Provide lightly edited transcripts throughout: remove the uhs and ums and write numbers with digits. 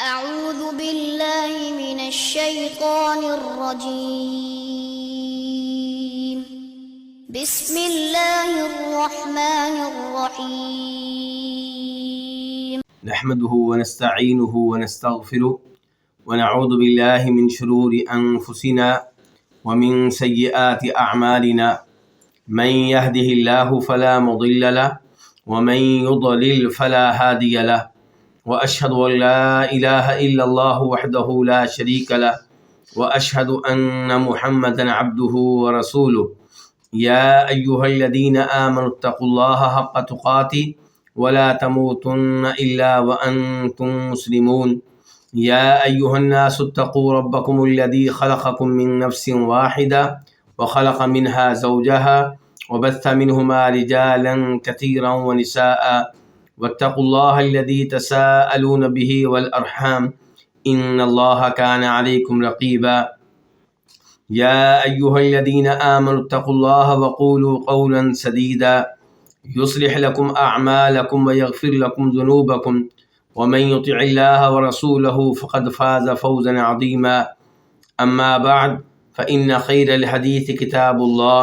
أعوذ بالله من الشيطان الرجيم. بسم الله الرحمن الرحيم. نحمده ونستعينه ونستغفره ونعوذ بالله من شرور أنفسنا ومن سيئات أعمالنا من يهده الله فلا مضل له ومن يضلل فلا هادي له وأشهد أن لا إله إلا الله وحده لا شريك له وأشهد أن محمدا عبده ورسوله يا أيها الذين آمنوا اتقوا الله حق تقاته ولا تموتن إلا وأنتم مسلمون يا أيها الناس اتقوا ربكم الذي خلقكم من نفس واحدة وخلق منها زوجها وبث منهما رجالا كثيرا ونساء واتقوا الله الذي تساءلون به والأرحام إن الله كان عليكم رقيبا يا أيها الذين آمنوا اتقوا الله وقولوا قولا سديدا يصلح لكم أعمالكم ويغفر لكم ذنوبكم ومن يطع الله ورسوله فقد فاز فوزا عظيما أما بعد فإن خير الحديث كتاب الله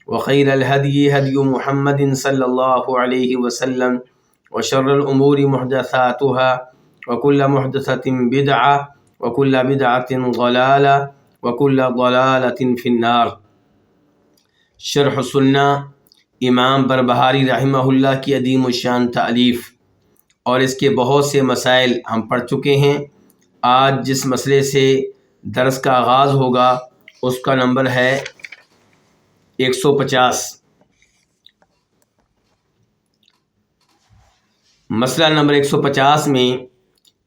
وخير الهدي هدي محمد صلى الله عليه وسلم وشر الأمور محدثاتها وكل محدثة بدعة وكل بدعة ضلالة وكل ضلالة في النار۔ شرح سنہ امام بربہاری رحمہ اللہ کی عظیم الشان تالیف، اور اس کے بہت سے مسائل ہم پڑھ چکے ہیں۔ آج جس مسئلے سے درس کا آغاز ہوگا اس کا نمبر ہے 150۔ مسئلہ نمبر 150 میں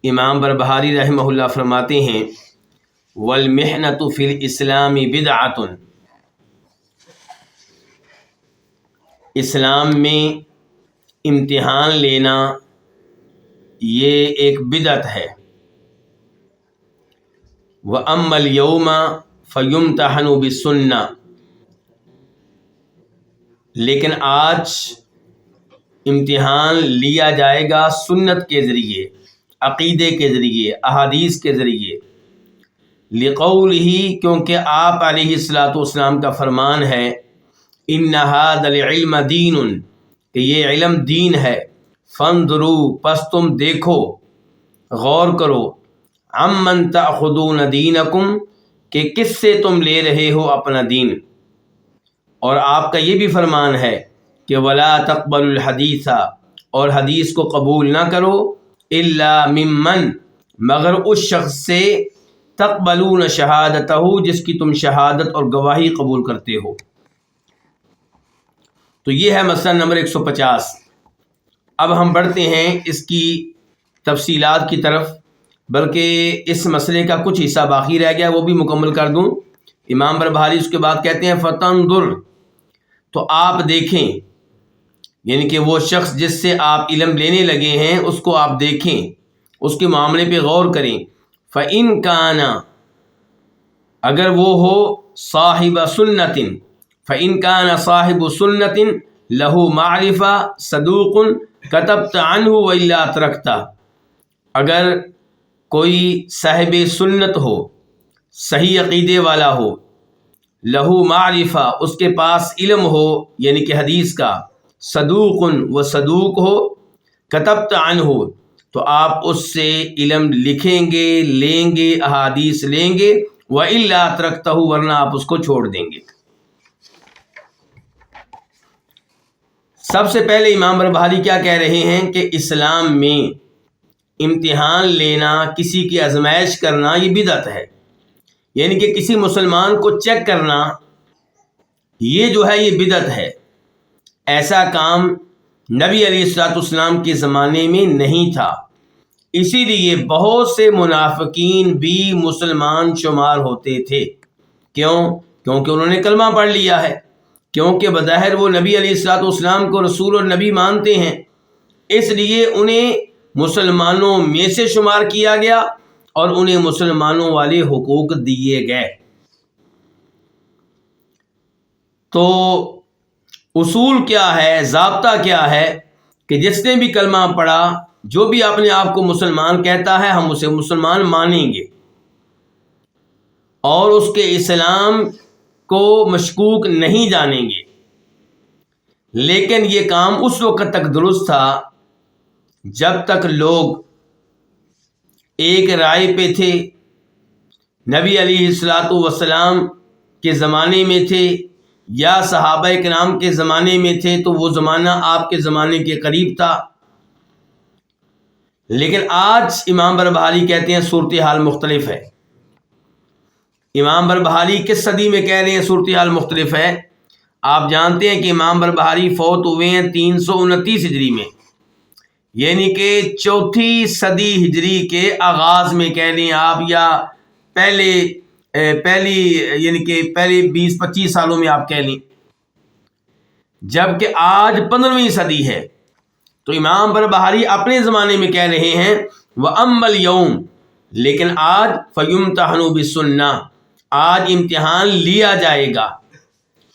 امام بربہاری رحمہ اللہ فرماتے ہیں والمحنۃ فی الاسلام بدعۃ، اسلام میں امتحان لینا یہ ایک بدعت ہے۔ وَأَمَّا الْيَوْمَ فَيُمْتَحَنُ بِالسُّنَّةِ، لیکن آج امتحان لیا جائے گا سنت کے ذریعے، عقیدے کے ذریعے، احادیث کے ذریعے۔ لِقَوْلِهِ، کیونکہ آپ علیہ السلام کا فرمان ہے إِنَّ هَذَا الْعِلْمَ دِینٌ، کہ یہ علم دین ہے۔ فَانظُرُوا، پس تم دیکھو، غور کرو، عَمَّنْ تَأْخُذُونَ دِینَکُمْ، کہ کس سے تم لے رہے ہو اپنا دین۔ اور آپ کا یہ بھی فرمان ہے کہ وَلَا تَقْبَلُوا الْحَدِيثَ، اور حدیث کو قبول نہ کرو، إِلَّا مِمَّنْ، مگر اس شخص سے تقبلون شہادتہ، جس کی تم شہادت اور گواہی قبول کرتے ہو۔ تو یہ ہے مسئلہ نمبر 150۔ اب ہم بڑھتے ہیں اس کی تفصیلات کی طرف، بلکہ اس مسئلے کا کچھ حصہ باقی رہ گیا، وہ بھی مکمل کر دوں۔ امام بربہاری اس کے بعد کہتے ہیں فَتَنْظُرْ، تو آپ دیکھیں، یعنی کہ وہ شخص جس سے آپ علم لینے لگے ہیں اس کو آپ دیکھیں، اس کے معاملے پہ غور کریں۔ فَإِنْ كَانَ، اگر وہ ہو صاحب سنت، فَإِنْ كَانَ صاحب سنت لَهُ مَعْرِفَةٌ صَدُوقٌ كَتَبْتَ عَنْهُ وَإِلَّا تَرَكْتَهُ، اگر کوئی صاحب سنت ہو، صحیح عقیدے والا ہو، لہو معرفہ، اس کے پاس علم ہو، یعنی کہ حدیث کا، صدوق، وہ صدوق ہو، کتبت عنہ، تو آپ اس سے علم لکھیں گے، لیں گے، احادیث لیں گے، وَإِلَّا تَرَكْتَهُ، ورنہ آپ اس کو چھوڑ دیں گے۔ سب سے پہلے امام بربہاری کیا کہہ رہے ہیں کہ اسلام میں امتحان لینا، کسی کی آزمائش کرنا، یہ بدعت ہے، یعنی کہ کسی مسلمان کو چیک کرنا، یہ جو ہے یہ بدعت ہے۔ ایسا کام نبی علیہ السلام کے زمانے میں نہیں تھا، اسی لیے بہت سے منافقین بھی مسلمان شمار ہوتے تھے۔ کیوں؟ کیونکہ انہوں نے کلمہ پڑھ لیا ہے، کیونکہ بظاہر وہ نبی علیہ السلام کو رسول اور نبی مانتے ہیں، اس لیے انہیں مسلمانوں میں سے شمار کیا گیا اور انہیں مسلمانوں والے حقوق دیے گئے۔ تو اصول کیا ہے، ضابطہ کیا ہے کہ جس نے بھی کلمہ پڑھا جو بھی اپنے آپ کو مسلمان کہتا ہے ہم اسے مسلمان مانیں گے اور اس کے اسلام کو مشکوک نہیں جانیں گے، لیکن یہ کام اس وقت تک درست تھا جب تک لوگ ایک رائے پہ تھے، نبی علیہ الصلاۃ والسلام کے زمانے میں تھے یا صحابہ کرام کے زمانے میں تھے تو وہ زمانہ آپ کے زمانے کے قریب تھا۔ لیکن آج امام بربہاری کہتے ہیں صورتحال مختلف ہے۔ امام بربہاری کس صدی میں کہہ رہے ہیں صورتحال مختلف ہے؟ آپ جانتے ہیں کہ امام بربہاری فوت ہوئے ہیں 329 ہجری میں، یعنی کہ چوتھی صدی ہجری کے آغاز میں کہہ لیں آپ، یا پہلی یعنی کہ پہلے 20-25 سالوں میں آپ کہہ لیں، جبکہ آج 15ویں صدی ہے۔ تو امام بربہاری اپنے زمانے میں کہہ رہے ہیں وَأَمَّا الْيَوْمُ، لیکن آج فَيُمْتَحَنُ بِالسُّنَّةِ، آج امتحان لیا جائے گا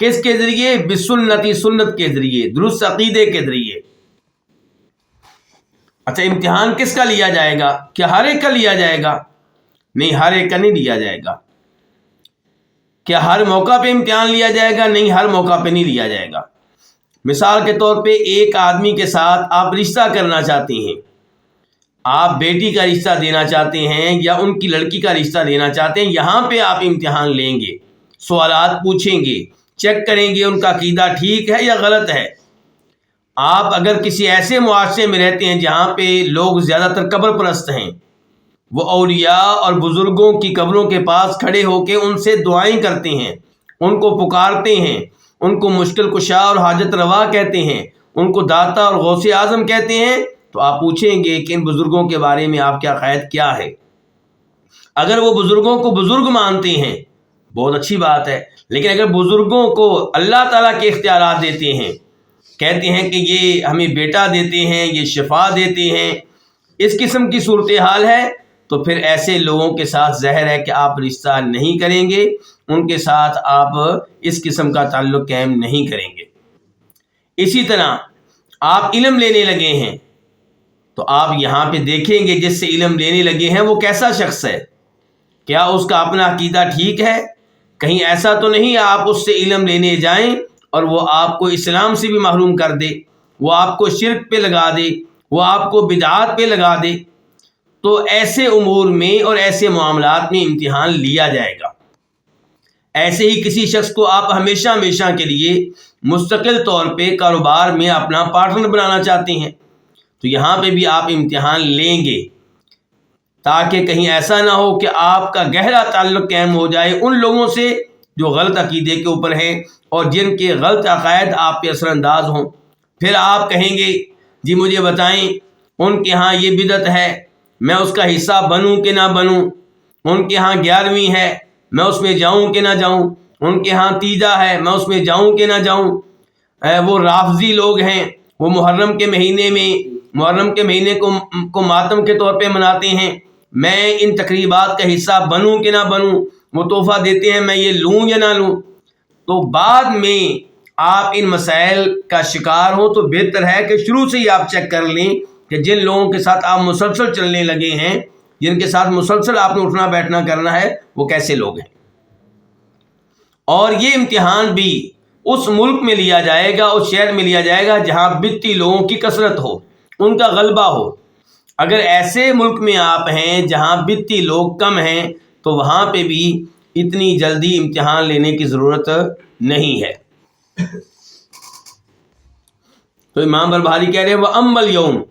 کس کے ذریعے؟ بسنتی، سنت کے ذریعے، درست عقیدے کے ذریعے۔ اچھا، امتحان کس کا لیا جائے گا؟ کیا ہر ایک کا لیا جائے گا؟ نہیں، ہر ایک کا نہیں لیا جائے گا۔ کیا ہر موقع پہ امتحان لیا جائے گا؟ نہیں، ہر موقع پہ نہیں لیا جائے گا۔ مثال کے طور پہ ایک آدمی کے ساتھ آپ رشتہ کرنا چاہتے ہیں، آپ بیٹی کا رشتہ دینا چاہتے ہیں یا ان کی لڑکی کا رشتہ دینا چاہتے ہیں، یہاں پہ آپ امتحان لیں گے، سوالات پوچھیں گے، چیک کریں گے ان کا عقیدہ ٹھیک ہے یا غلط ہے۔ آپ اگر کسی ایسے معاشرے میں رہتے ہیں جہاں پہ لوگ زیادہ تر قبر پرست ہیں، وہ اولیاء اور بزرگوں کی قبروں کے پاس کھڑے ہو کے ان سے دعائیں کرتے ہیں، ان کو پکارتے ہیں، ان کو مشکل کشا اور حاجت روا کہتے ہیں، ان کو داتا اور غوث اعظم کہتے ہیں، تو آپ پوچھیں گے کہ ان بزرگوں کے بارے میں آپ کیا قید کیا ہے۔ اگر وہ بزرگوں کو بزرگ مانتے ہیں بہت اچھی بات ہے، لیکن اگر بزرگوں کو اللہ تعالیٰ کے اختیارات دیتے ہیں، کہتے ہیں کہ یہ ہمیں بیٹا دیتے ہیں، یہ شفا دیتے ہیں، اس قسم کی صورتحال ہے، تو پھر ایسے لوگوں کے ساتھ زہر ہے کہ آپ رشتہ نہیں کریں گے، ان کے ساتھ آپ اس قسم کا تعلق قائم نہیں کریں گے۔ اسی طرح آپ علم لینے لگے ہیں تو آپ یہاں پہ دیکھیں گے جس سے علم لینے لگے ہیں وہ کیسا شخص ہے، کیا اس کا اپنا عقیدہ ٹھیک ہے؟ کہیں ایسا تو نہیں آپ اس سے علم لینے جائیں اور وہ آپ کو اسلام سے بھی محروم کر دے، وہ آپ کو شرک پہ لگا دے، وہ آپ کو بدعات پہ لگا دے۔ تو ایسے امور میں اور ایسے معاملات میں امتحان لیا جائے گا۔ ایسے ہی کسی شخص کو آپ ہمیشہ ہمیشہ کے لیے مستقل طور پہ کاروبار میں اپنا پارٹنر بنانا چاہتے ہیں، تو یہاں پہ بھی آپ امتحان لیں گے، تاکہ کہیں ایسا نہ ہو کہ آپ کا گہرا تعلق قائم ہو جائے ان لوگوں سے جو غلط عقیدے کے اوپر ہیں اور جن کے غلط عقائد آپ پہ اثر انداز ہوں۔ پھر آپ کہیں گے جی مجھے بتائیں ان کے ہاں یہ بدعت ہے، میں اس کا حصہ بنوں کہ نہ بنوں، ان کے ہاں 11ویں ہے میں اس میں جاؤں کہ نہ جاؤں، ان کے ہاں تیجا ہے میں اس میں جاؤں کہ نہ جاؤں، وہ رافضی لوگ ہیں، وہ محرم کے مہینے کو ماتم کے طور پہ مناتے ہیں، میں ان تقریبات کا حصہ بنوں کہ نہ بنوں، وہ تحفہ دیتے ہیں میں یہ لوں یا نہ لوں۔ تو بعد میں آپ ان مسائل کا شکار ہوں تو بہتر ہے کہ شروع سے ہی آپ چیک کر لیں کہ جن لوگوں کے ساتھ آپ مسلسل چلنے لگے ہیں، جن کے ساتھ مسلسل آپ نے اٹھنا بیٹھنا کرنا ہے، وہ کیسے لوگ ہیں۔ اور یہ امتحان بھی اس ملک میں لیا جائے گا، اس شہر میں لیا جائے گا جہاں بدعتی لوگوں کی کثرت ہو، ان کا غلبہ ہو۔ اگر ایسے ملک میں آپ ہیں جہاں بدعتی لوگ کم ہیں تو وہاں پہ بھی اتنی جلدی امتحان لینے کی ضرورت نہیں ہے۔ تو امام بربہاری کہہ رہے ہیں وَأَمَّا الْيَوْمُ،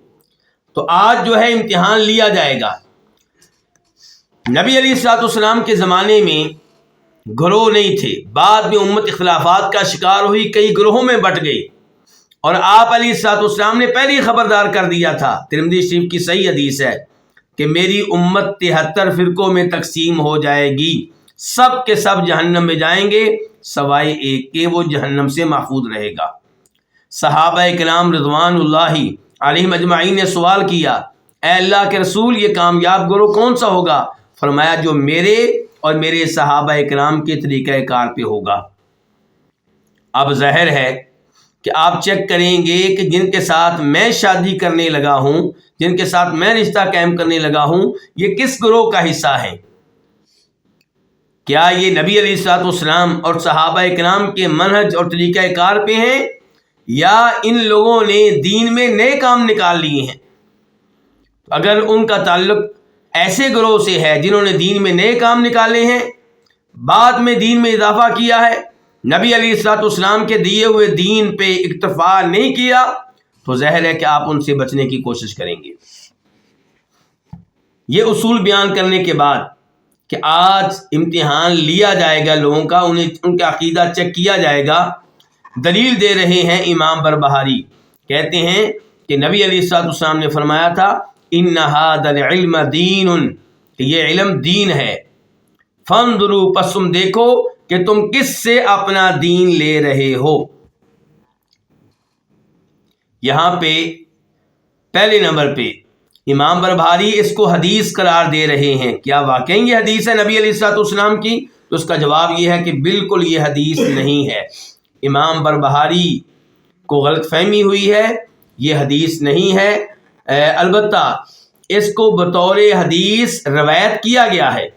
تو آج جو ہے امتحان لیا جائے گا۔ نبی علیہ الصلوۃ والسلام کے زمانے میں گروہ نہیں تھے، بعد میں امت اختلافات کا شکار ہوئی، کئی گروہوں میں بٹ گئی، اور آپ علیہ الصلوۃ والسلام نے پہلے ہی خبردار کر دیا تھا، ترمذی شریف کی صحیح حدیث ہے کہ میری امت 73 فرقوں میں تقسیم ہو جائے گی، سب کے سب جہنم میں جائیں گے سوائے ایک کے، وہ جہنم سے محفوظ رہے گا۔ صحابہ کرام رضوان اللہ علیہم اجمعین نے سوال کیا اے اللہ کے رسول یہ کامیاب گروہ کون سا ہوگا؟ فرمایا جو میرے اور میرے صحابہ کرام کے طریقہ کار پہ ہوگا۔ اب ظاہر ہے کہ آپ چیک کریں گے کہ جن کے ساتھ میں شادی کرنے لگا ہوں، جن کے ساتھ میں رشتہ قائم کرنے لگا ہوں، یہ کس گروہ کا حصہ ہیں؟ کیا یہ نبی علیہ الصلوۃ والسلام اور صحابہ کرام کے منہج اور طریقہ کار پہ ہیں، یا ان لوگوں نے دین میں نئے کام نکال لیے ہیں؟ اگر ان کا تعلق ایسے گروہ سے ہے جنہوں نے دین میں نئے کام نکالے ہیں، بعد میں دین میں اضافہ کیا ہے، نبی علیہ الصلوۃ والسلام کے دیے ہوئے دین پہ اکتفا نہیں کیا، تو ظاہر ہے کہ آپ ان سے بچنے کی کوشش کریں گے۔ یہ اصول بیان کرنے کے بعد کہ آج امتحان لیا جائے گا لوگوں کا، ان کا عقیدہ چیک کیا جائے گا، دلیل دے رہے ہیں امام بربہاری، کہتے ہیں کہ نبی علیہ الصلوۃ والسلام نے فرمایا تھا ان ھذا العلم دین، کہ یہ علم دین ہے، فانظروا، پس تم دیکھو کہ تم کس سے اپنا دین لے رہے ہو۔ یہاں پہ پہلے نمبر پہ امام بربہاری اس کو حدیث قرار دے رہے ہیں، کیا واقعی یہ حدیث ہے نبی علیہ الصلوۃ والسلام کی؟ تو اس کا جواب یہ ہے کہ بالکل یہ حدیث نہیں ہے، امام بربہاری کو غلط فہمی ہوئی ہے، یہ حدیث نہیں ہے، البتہ اس کو بطور حدیث روایت کیا گیا ہے۔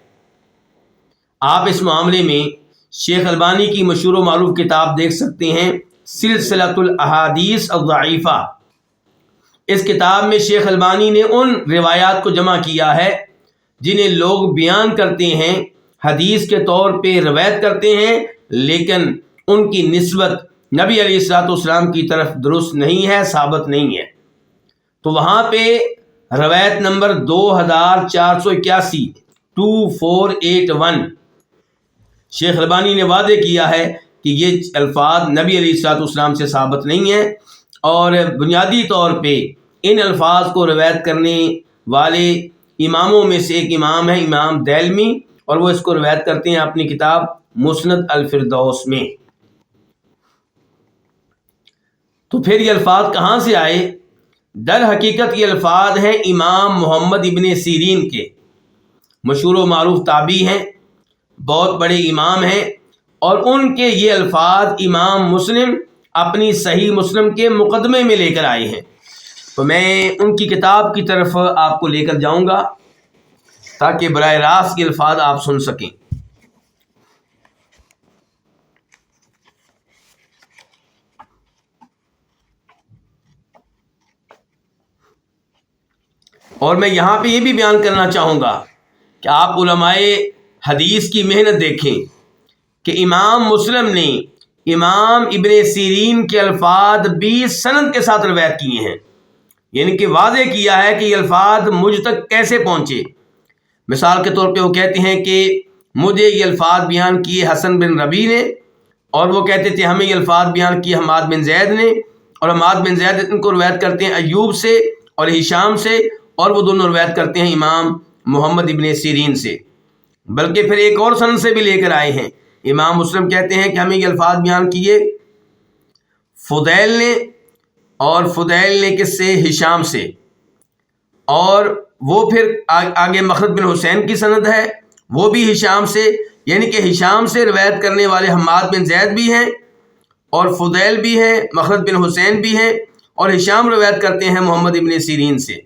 آپ اس معاملے میں شیخ البانی کی مشہور و معروف کتاب دیکھ سکتے ہیں، سلسلۃ الاحادیث الضعیفہ۔ اس کتاب میں شیخ البانی نے ان روایات کو جمع کیا ہے جنہیں لوگ بیان کرتے ہیں، حدیث کے طور پہ روایت کرتے ہیں، لیکن ان کی نسبت نبی علیہ الصلوۃ والسلام کی طرف درست نہیں ہے، ثابت نہیں ہے۔ تو وہاں پہ روایت نمبر 2481 2481 شیخ البانی نے واضح کیا ہے کہ یہ الفاظ نبی علیہ الصلوۃ والسلام سے ثابت نہیں ہیں، اور بنیادی طور پہ ان الفاظ کو روایت کرنے والے اماموں میں سے ایک امام ہے امام دیلمی، اور وہ اس کو روایت کرتے ہیں اپنی کتاب مسند الفردوس میں۔ تو پھر یہ الفاظ کہاں سے آئے؟ در حقیقت یہ الفاظ ہیں امام محمد ابن سیرین کے، مشہور و معروف تابعی ہیں، بہت بڑے امام ہیں، اور ان کے یہ الفاظ امام مسلم اپنی صحیح مسلم کے مقدمے میں لے کر آئے ہیں۔ تو میں ان کی کتاب کی طرف آپ کو لے کر جاؤں گا تاکہ براہ راست یہ الفاظ آپ سن سکیں۔ اور میں یہاں پہ یہ بھی بیان کرنا چاہوں گا کہ آپ علماء حدیث کی محنت دیکھیں کہ امام مسلم نے امام ابن سیرین کے الفاظ 20 سند کے ساتھ روایت کیے ہیں، یعنی کہ واضح کیا ہے کہ یہ الفاظ مجھ تک کیسے پہنچے۔ مثال کے طور پہ وہ کہتے ہیں کہ مجھے یہ الفاظ بیان کیے حسن بن ربیع نے، اور وہ کہتے تھے ہمیں یہ الفاظ بیان کیے حماد بن زید نے، اور حماد بن زید ان کو روایت کرتے ہیں ایوب سے اور ہشام سے، اور وہ دونوں روایت کرتے ہیں امام محمد ابن سیرین سے، بلکہ پھر ایک اور سند سے بھی لے کر آئے ہیں۔ امام مسلم کہتے ہیں کہ ہمیں یہ الفاظ بیان کیے فضیل نے، اور فضیل نے کس سے؟ ہشام سے، اور وہ پھر آگے مخلد بن حسین کی سند ہے، وہ بھی ہشام سے، یعنی کہ ہشام سے روایت کرنے والے حماد بن زید بھی ہیں، اور فضیل بھی ہیں، مخلد بن حسین بھی ہیں، اور ہشام روایت کرتے ہیں محمد ابن سیرین سے۔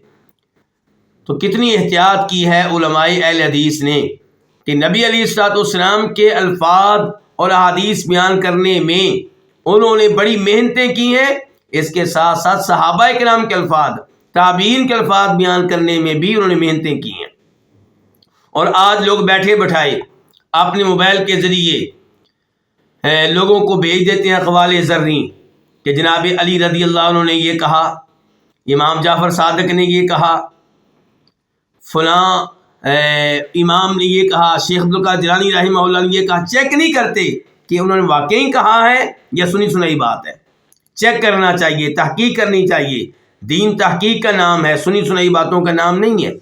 تو کتنی احتیاط کی ہے علماء اہل حدیث نے کہ نبی علیہ الصلوۃ والسلام کے الفاظ اور احادیث بیان کرنے میں انہوں نے بڑی محنتیں کی ہیں، اس کے ساتھ ساتھ صحابہ کرام کے الفاظ، تابعین کے الفاظ بیان کرنے میں بھی انہوں نے محنتیں کی ہیں۔ اور آج لوگ بیٹھے بٹھائے اپنے موبائل کے ذریعے لوگوں کو بھیج دیتے ہیں اقوال زرعی کہ جناب علی رضی اللہ عنہ نے یہ کہا، امام جعفر صادق نے یہ کہا، فلاں امام نے یہ کہا، شیخ عبدالقادر جیلانی رحمہ اللہ نے یہ کہا۔ چیک نہیں کرتے کہ انہوں نے واقعی کہا ہے یا سنی سنائی بات ہے۔ چیک کرنا چاہیے، تحقیق کرنی چاہیے، دین تحقیق کا نام ہے، سنی سنائی باتوں کا نام نہیں ہے۔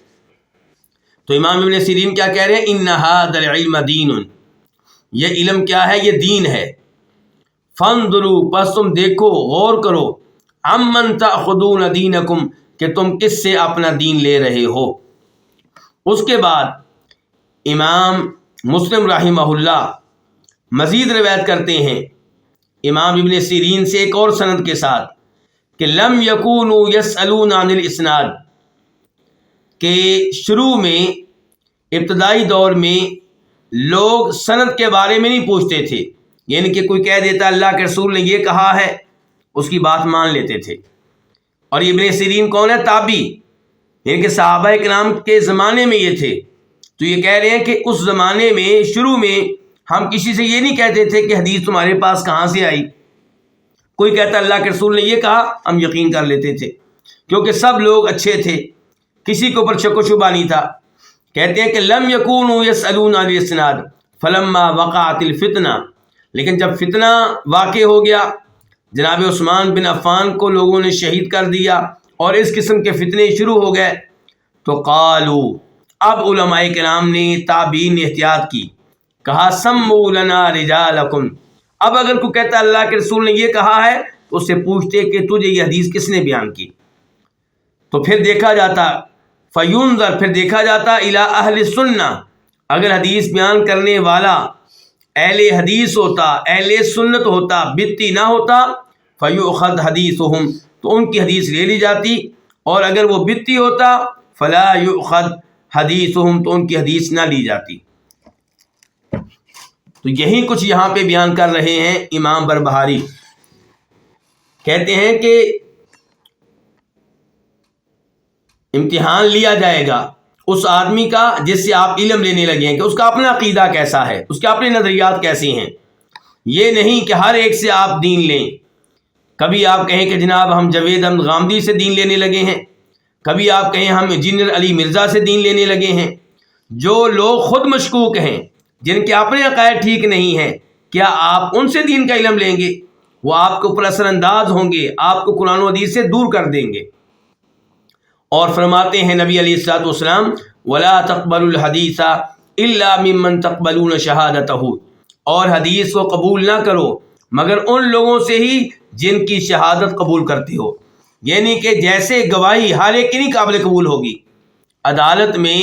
تو امام ابن سیرین کیا کہہ رہے ہیں؟ ان ھذا العلم دین، یہ علم کیا ہے؟ یہ دین ہے۔ فانظروا، پس تم دیکھو، غور کرو، عمن تأخذون دینکم، کہ تم کس سے اپنا دین لے رہے ہو۔ اس کے بعد امام مسلم رحمہ اللہ مزید روایت کرتے ہیں، امام ابن سیرین سے ایک اور سند کے ساتھ کہ لم یکونوا یسألون عن الاسناد، کہ شروع میں ابتدائی دور میں لوگ سند کے بارے میں نہیں پوچھتے تھے، یعنی کہ کوئی کہہ دیتا اللہ کے رسول نے یہ کہا ہے، اس کی بات مان لیتے تھے۔ اور ابن سیرین کون ہے؟ تابعی، یعنی کہ صحابہ کرام کے زمانے میں یہ تھے، تو یہ کہہ رہے ہیں کہ اس زمانے میں شروع میں ہم کسی سے یہ نہیں کہتے تھے کہ حدیث تمہارے پاس کہاں سے آئی، کوئی کہتا اللہ کے رسول نے یہ کہا، ہم یقین کر لیتے تھے، کیونکہ سب لوگ اچھے تھے، کسی کے اوپر شک و شبہ نہیں تھا۔ کہتے ہیں کہ لم یکونوا یسألون عن الاسناد فلما وقعت الفتنہ، لیکن جب فتنہ واقع ہو گیا، جناب عثمان بن عفان کو لوگوں نے شہید کر دیا اور اس قسم کے فتنے شروع ہو گئے، تو قالو، اب علماء کرام نے، تابعین نے احتیاط کی، کہا سموا لنا رجالکم، اب اگر کوئی کہتا اللہ کے رسول نے یہ کہا ہے تو اس سے پوچھتے کہ تجھے یہ حدیث کس نے بیان کی، تو پھر دیکھا جاتا، فینظر، پھر دیکھا جاتا الی اہل سنہ، اگر حدیث بیان کرنے والا اہل حدیث ہوتا، اہل سنت ہوتا، بدتی نہ ہوتا، فیؤخذ حدیثہم، تو ان کی حدیث لے لی جاتی، اور اگر وہ بدتی ہوتا فلا یؤخذ حدیثہم، تو ان کی حدیث نہ لی جاتی۔ تو یہی کچھ یہاں پہ بیان کر رہے ہیں امام بربہاری، کہتے ہیں کہ امتحان لیا جائے گا اس آدمی کا جس سے آپ علم لینے لگے ہیں کہ اس کا اپنا عقیدہ کیسا ہے، اس کے اپنے نظریات کیسے ہیں، یہ نہیں کہ ہر ایک سے آپ دین لیں۔ کبھی آپ کہیں کہ جناب ہم جاوید احمد غامدی سے دین لینے لگے ہیں، کبھی آپ کہیں ہم انجینئر علی مرزا سے دین لینے لگے ہیں۔ جو لوگ خود مشکوک ہیں، جن کے اپنے عقائد ٹھیک نہیں ہیں، کیا آپ ان سے دین کا علم لیں گے؟ وہ آپ کے اوپر اثر انداز ہوں گے، آپ کو قرآن و حدیث سے دور کر دیں گے۔ اور فرماتے ہیں نبی علیہ الصلوۃ والسلام ولا تقبلوا الحدیث الا ممن تقبلون شہادتہ، اور حدیث کو قبول نہ کرو مگر ان لوگوں سے ہی جن کی شہادت قبول کرتے ہو، یعنی کہ جیسے گواہی ہر ایک کی نہیں قابل قبول ہوگی، عدالت میں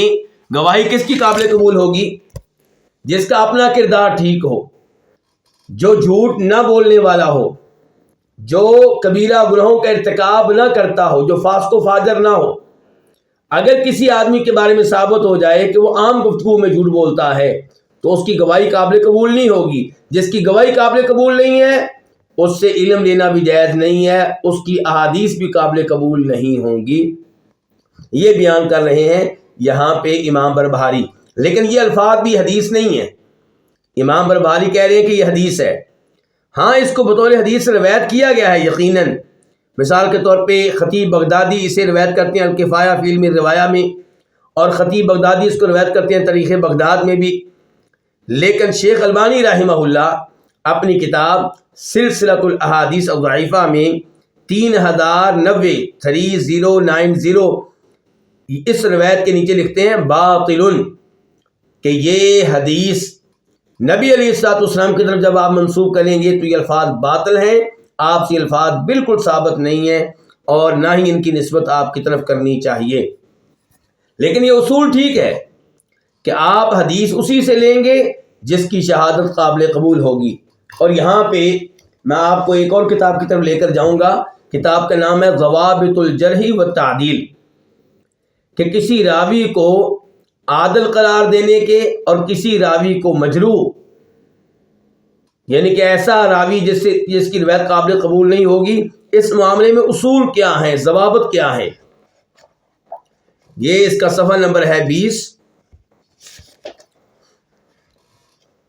گواہی کس کی قابل قبول ہوگی؟ جس کا اپنا کردار ٹھیک ہو، جو جھوٹ نہ بولنے والا ہو، جو کبیرہ گناہوں کا ارتکاب نہ کرتا ہو، جو فاسق و فاجر نہ ہو۔ اگر کسی آدمی کے بارے میں ثابت ہو جائے کہ وہ عام گفتگو میں جھوٹ بولتا ہے تو اس کی گواہی قابل قبول نہیں ہوگی۔ جس کی گواہی قابل قبول نہیں ہے اس سے علم لینا بھی جائز نہیں ہے، اس کی احادیث بھی قابل قبول نہیں ہوں گی۔ یہ بیان کر رہے ہیں یہاں پہ امام بربہاری، لیکن یہ الفاظ بھی حدیث نہیں ہے۔ امام بربہاری کہہ رہے ہیں کہ یہ حدیث ہے، ہاں اس کو بطور حدیث روایت کیا گیا ہے یقیناً، مثال کے طور پہ خطیب بغدادی اسے روایت کرتے ہیں الکفایہ فی علم الروایہ میں، اور خطیب بغدادی اس کو روایت کرتے ہیں تاریخ بغداد میں بھی۔ لیکن شیخ البانی رحمہ اللہ اپنی کتاب سلسلۃ الاحادیث الضعیفہ میں 3090 3090 اس روایت کے نیچے لکھتے ہیں باطل، کہ یہ حدیث نبی علیہ الصلوۃ والسلام کی طرف جب آپ منسوب کریں گے تو یہ الفاظ باطل ہیں، آپ سے الفاظ بالکل ثابت نہیں ہیں اور نہ ہی ان کی نسبت آپ کی طرف کرنی چاہیے۔ لیکن یہ اصول ٹھیک ہے کہ آپ حدیث اسی سے لیں گے جس کی شہادت قابل قبول ہوگی۔ اور یہاں پہ میں آپ کو ایک اور کتاب کی طرف لے کر جاؤں گا، کتاب کا نام ہے ضوابط الجرح والتعدیل، کہ کسی راوی کو عادل قرار دینے کے اور کسی راوی کو مجروح، یعنی کہ ایسا راوی جس کی روایت قابل قبول نہیں ہوگی، اس معاملے میں اصول کیا ہیں، ضوابط کیا ہیں۔ یہ اس کا صفحہ نمبر ہے 20۔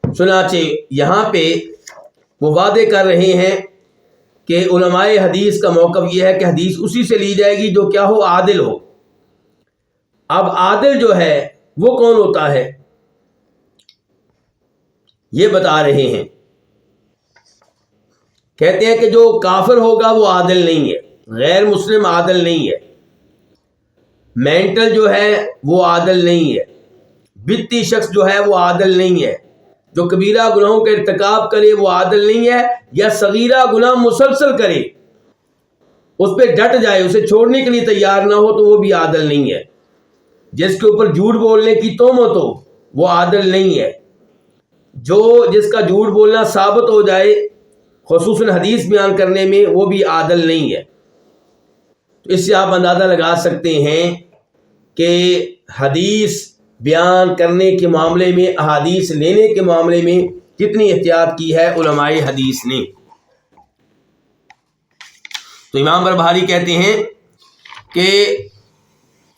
چنانچہ یہاں پہ وہ وعدے کر رہے ہیں کہ علماء حدیث کا موقف یہ ہے کہ حدیث اسی سے لی جائے گی جو کیا ہو، عادل ہو۔ اب عادل جو ہے وہ کون ہوتا ہے، یہ بتا رہے ہیں، کہتے ہیں کہ جو کافر ہوگا وہ عادل نہیں ہے، غیر مسلم عادل نہیں ہے، مینٹل جو ہے وہ عادل نہیں ہے، بدتی شخص جو ہے وہ عادل نہیں ہے، جو کبیرہ گناہوں کا ارتکاب کرے وہ عادل نہیں ہے، یا صغیرہ گناہ مسلسل کرے، اس پہ ڈٹ جائے، اسے چھوڑنے کے لیے تیار نہ ہو تو وہ بھی عادل نہیں ہے، جس کے اوپر جھوٹ بولنے کی تہمت ہو وہ عادل نہیں ہے، جس کا جھوٹ بولنا ثابت ہو جائے خصوصاً حدیث بیان کرنے میں وہ بھی عادل نہیں ہے۔ تو اس سے آپ اندازہ لگا سکتے ہیں کہ حدیث بیان کرنے کے معاملے میں، احادیث لینے کے معاملے میں کتنی احتیاط کی ہے علماء حدیث نے۔ تو امام بربہاری کہتے ہیں کہ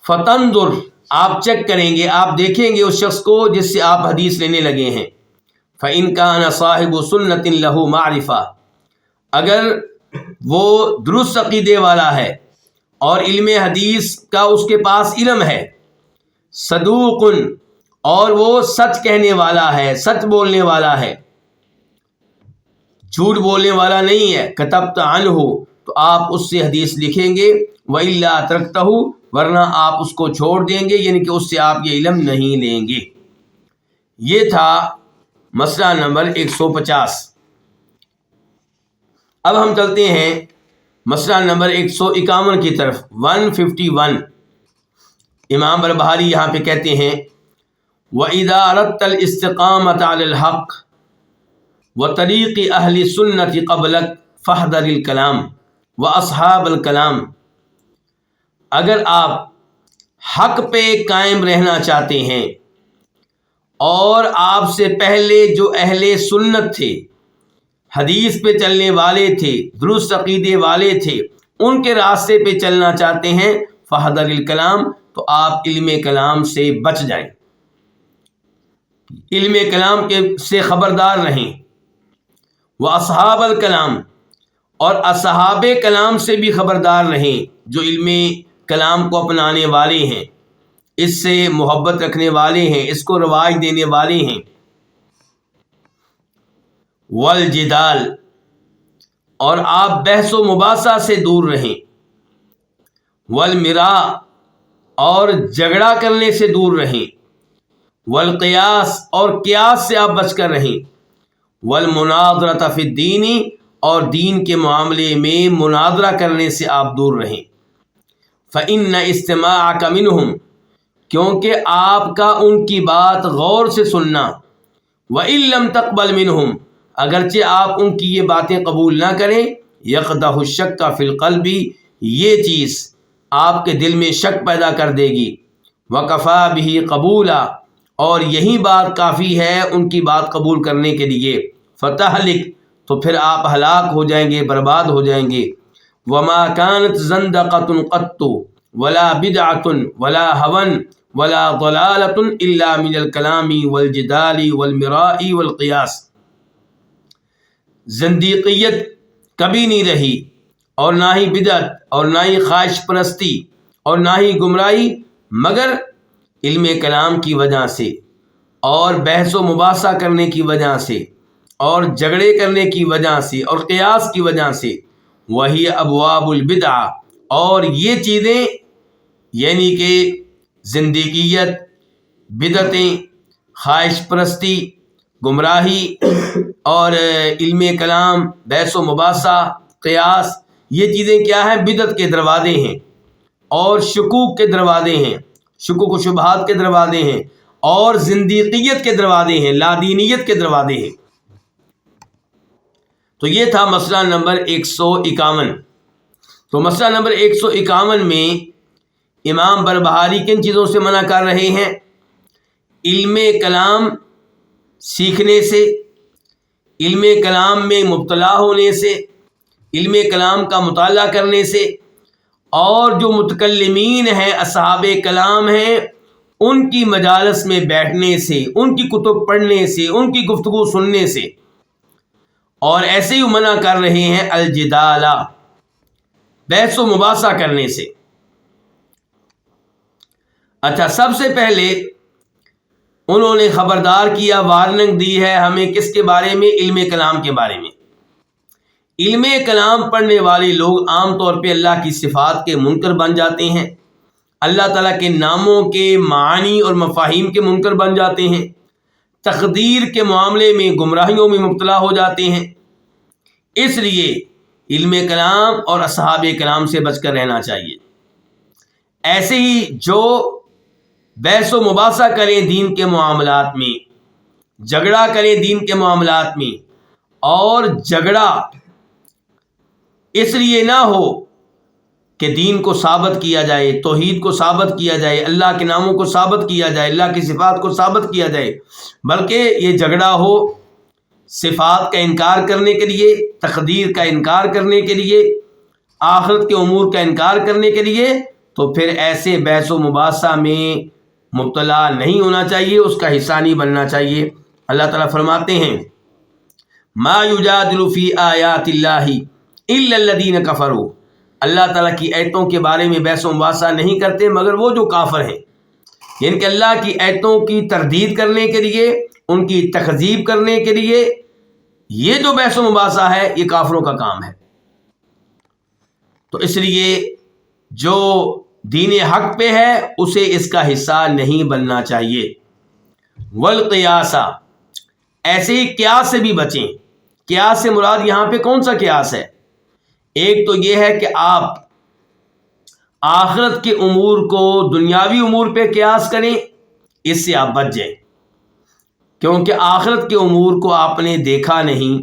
فتنظر، آپ چیک کریں گے، آپ دیکھیں گے اس شخص کو جس سے آپ حدیث لینے لگے ہیں۔ فَإِن كَانَ صَاحِبُ سُنَّةٍ لَهُ مَعْرِفَةٌ، اگر وہ درست عقیدے والا ہے اور علم حدیث کا اس کے پاس علم ہے، صدوق، اور وہ سچ کہنے والا ہے، سچ بولنے والا ہے، جھوٹ بولنے والا نہیں ہے، كَتَبْتَ عَنْهُ، تو آپ اس سے حدیث لکھیں گے، وَإِلَّا تَرَكْتَهُ، ورنہ آپ اس کو چھوڑ دیں گے، یعنی کہ اس سے آپ یہ علم نہیں لیں گے۔ یہ تھا مسئلہ نمبر 150۔ اب ہم چلتے ہیں مسئلہ نمبر 151 کی طرف، 151۔ امام بربہاری یہاں پہ کہتے ہیں وَإِذَا أَرَدْتَ الِاسْتِقَامَةَ عَلَى الْحَقِّ وَطَرِيقِ أَهْلِ السُّنَّةِ قَبْلَكَ فَاحْذَرِ الْكَلَامَ وَأَصْحَابَ الْكَلَامِ، اگر آپ حق پہ قائم رہنا چاہتے ہیں اور آپ سے پہلے جو اہل سنت تھے، حدیث پہ چلنے والے تھے، درست عقیدے والے تھے، ان کے راستے پہ چلنا چاہتے ہیں، فحذر الکلام، تو آپ علم کلام سے بچ جائیں، علم کلام سے خبردار رہیں۔ واصحاب الکلام، اور اصحاب کلام سے بھی خبردار رہیں، جو علم کلام کو اپنانے والے ہیں، اس سے محبت رکھنے والے ہیں، اس کو رواج دینے والے ہیں۔ والجدال، اور آپ بحث و مباحثہ سے دور رہیں۔ والمراء، اور جھگڑا کرنے سے دور رہیں۔ والقیاس، اور قیاس سے آپ بچ کر رہیں۔ والمناظرۃ فی الدین، اور دین کے معاملے میں مناظرہ کرنے سے آپ دور رہیں۔ فإن استماعک منہم، کیونکہ آپ کا ان کی بات غور سے سننا، وإن لم تقبل منہم، اگرچہ آپ ان کی یہ باتیں قبول نہ کریں، یقدح الشک فی القلب، یہ چیز آپ کے دل میں شک پیدا کر دے گی۔ وکفا بہ قبولا، اور یہی بات کافی ہے ان کی بات قبول کرنے کے لیے۔ فتہلک، تو پھر آپ ہلاک ہو جائیں گے، برباد ہو جائیں گے۔ وما كانت زندقۃ قط ولا بدعۃ ولا هوى ولا ضلالۃ الا من الکلام والجدال والمراء والقیاس، زندیقیت کبھی نہیں رہی، اور نہ ہی بدعت، اور نہ ہی خواہش پرستی، اور نہ ہی گمراہی، مگر علم کلام کی وجہ سے، اور بحث و مباحثہ کرنے کی وجہ سے، اور جھگڑے کرنے کی وجہ سے، اور قیاس کی وجہ سے۔ وہی ابواب البدع، اور یہ چیزیں یعنی کہ زندگیت، بدعتیں، خواہش پرستی، گمراہی، اور علم کلام، بحث و مباحثہ، قیاس، یہ چیزیں کیا ہیں؟ بدعت کے دروازے ہیں، اور شکوک کے دروازے ہیں، شکوک و شبہات کے دروازے ہیں، اور زندیقیت کے دروازے ہیں، لادینیت کے دروازے ہیں۔ تو یہ تھا مسئلہ نمبر 151۔ تو مسئلہ نمبر 151 میں امام بربہاری کن چیزوں سے منع کر رہے ہیں؟ علم کلام سیکھنے سے، علم کلام میں مبتلا ہونے سے، علم کلام کا مطالعہ کرنے سے، اور جو متکلمین ہیں، اصحاب کلام ہیں، ان کی مجالس میں بیٹھنے سے، ان کی کتب پڑھنے سے، ان کی گفتگو سننے سے۔ اور ایسے ہی منع کر رہے ہیں الجدال، بحث و مباحثہ کرنے سے۔ اچھا، سب سے پہلے انہوں نے خبردار کیا، وارننگ دی ہے ہمیں کس کے بارے میں؟ علم کلام کے بارے میں۔ علم کلام پڑھنے والے لوگ عام طور پہ اللہ کی صفات کے منکر بن جاتے ہیں، اللہ تعالیٰ کے ناموں کے معانی اور مفاہیم کے منکر بن جاتے ہیں، تقدیر کے معاملے میں گمراہیوں میں مبتلا ہو جاتے ہیں۔ اس لیے علم کلام اور اصحاب کلام سے بچ کر رہنا چاہیے۔ ایسے ہی جو بحث و مباحثہ کریں دین کے معاملات میں، جھگڑا کریں دین کے معاملات میں، اور جھگڑا اس لیے نہ ہو کہ دین کو ثابت کیا جائے، توحید کو ثابت کیا جائے، اللہ کے ناموں کو ثابت کیا جائے، اللہ کی صفات کو ثابت کیا جائے، بلکہ یہ جھگڑا ہو صفات کا انکار کرنے کے لیے، تقدیر کا انکار کرنے کے لیے، آخرت کے امور کا انکار کرنے کے لیے، تو پھر ایسے بحث و مباحثہ میں مبتلا نہیں ہونا چاہیے، اس کا حصہ نہیں بننا چاہیے۔ اللہ تعالیٰ فرماتے ہیں ما یجادل فی آیات اللہ الا الذین کفروا، اللہ تعالیٰ کی آیتوں کے بارے میں بحث و مباحثہ نہیں کرتے مگر وہ جو کافر ہیں، یعنی کہ اللہ کی آیتوں کی تردید کرنے کے لیے، ان کی تکذیب کرنے کے لیے یہ جو بحث و مباحثہ ہے یہ کافروں کا کام ہے۔ تو اس لیے جو دین حق پہ ہے اسے اس کا حصہ نہیں بننا چاہیے۔ والقیاس، ایسے ہی قیاس سے بھی بچیں۔ قیاس سے مراد یہاں پہ کون سا قیاس ہے؟ ایک تو یہ ہے کہ آپ آخرت کے امور کو دنیاوی امور پہ قیاس کریں، اس سے آپ بچ جائیں، کیونکہ آخرت کے امور کو آپ نے دیکھا نہیں،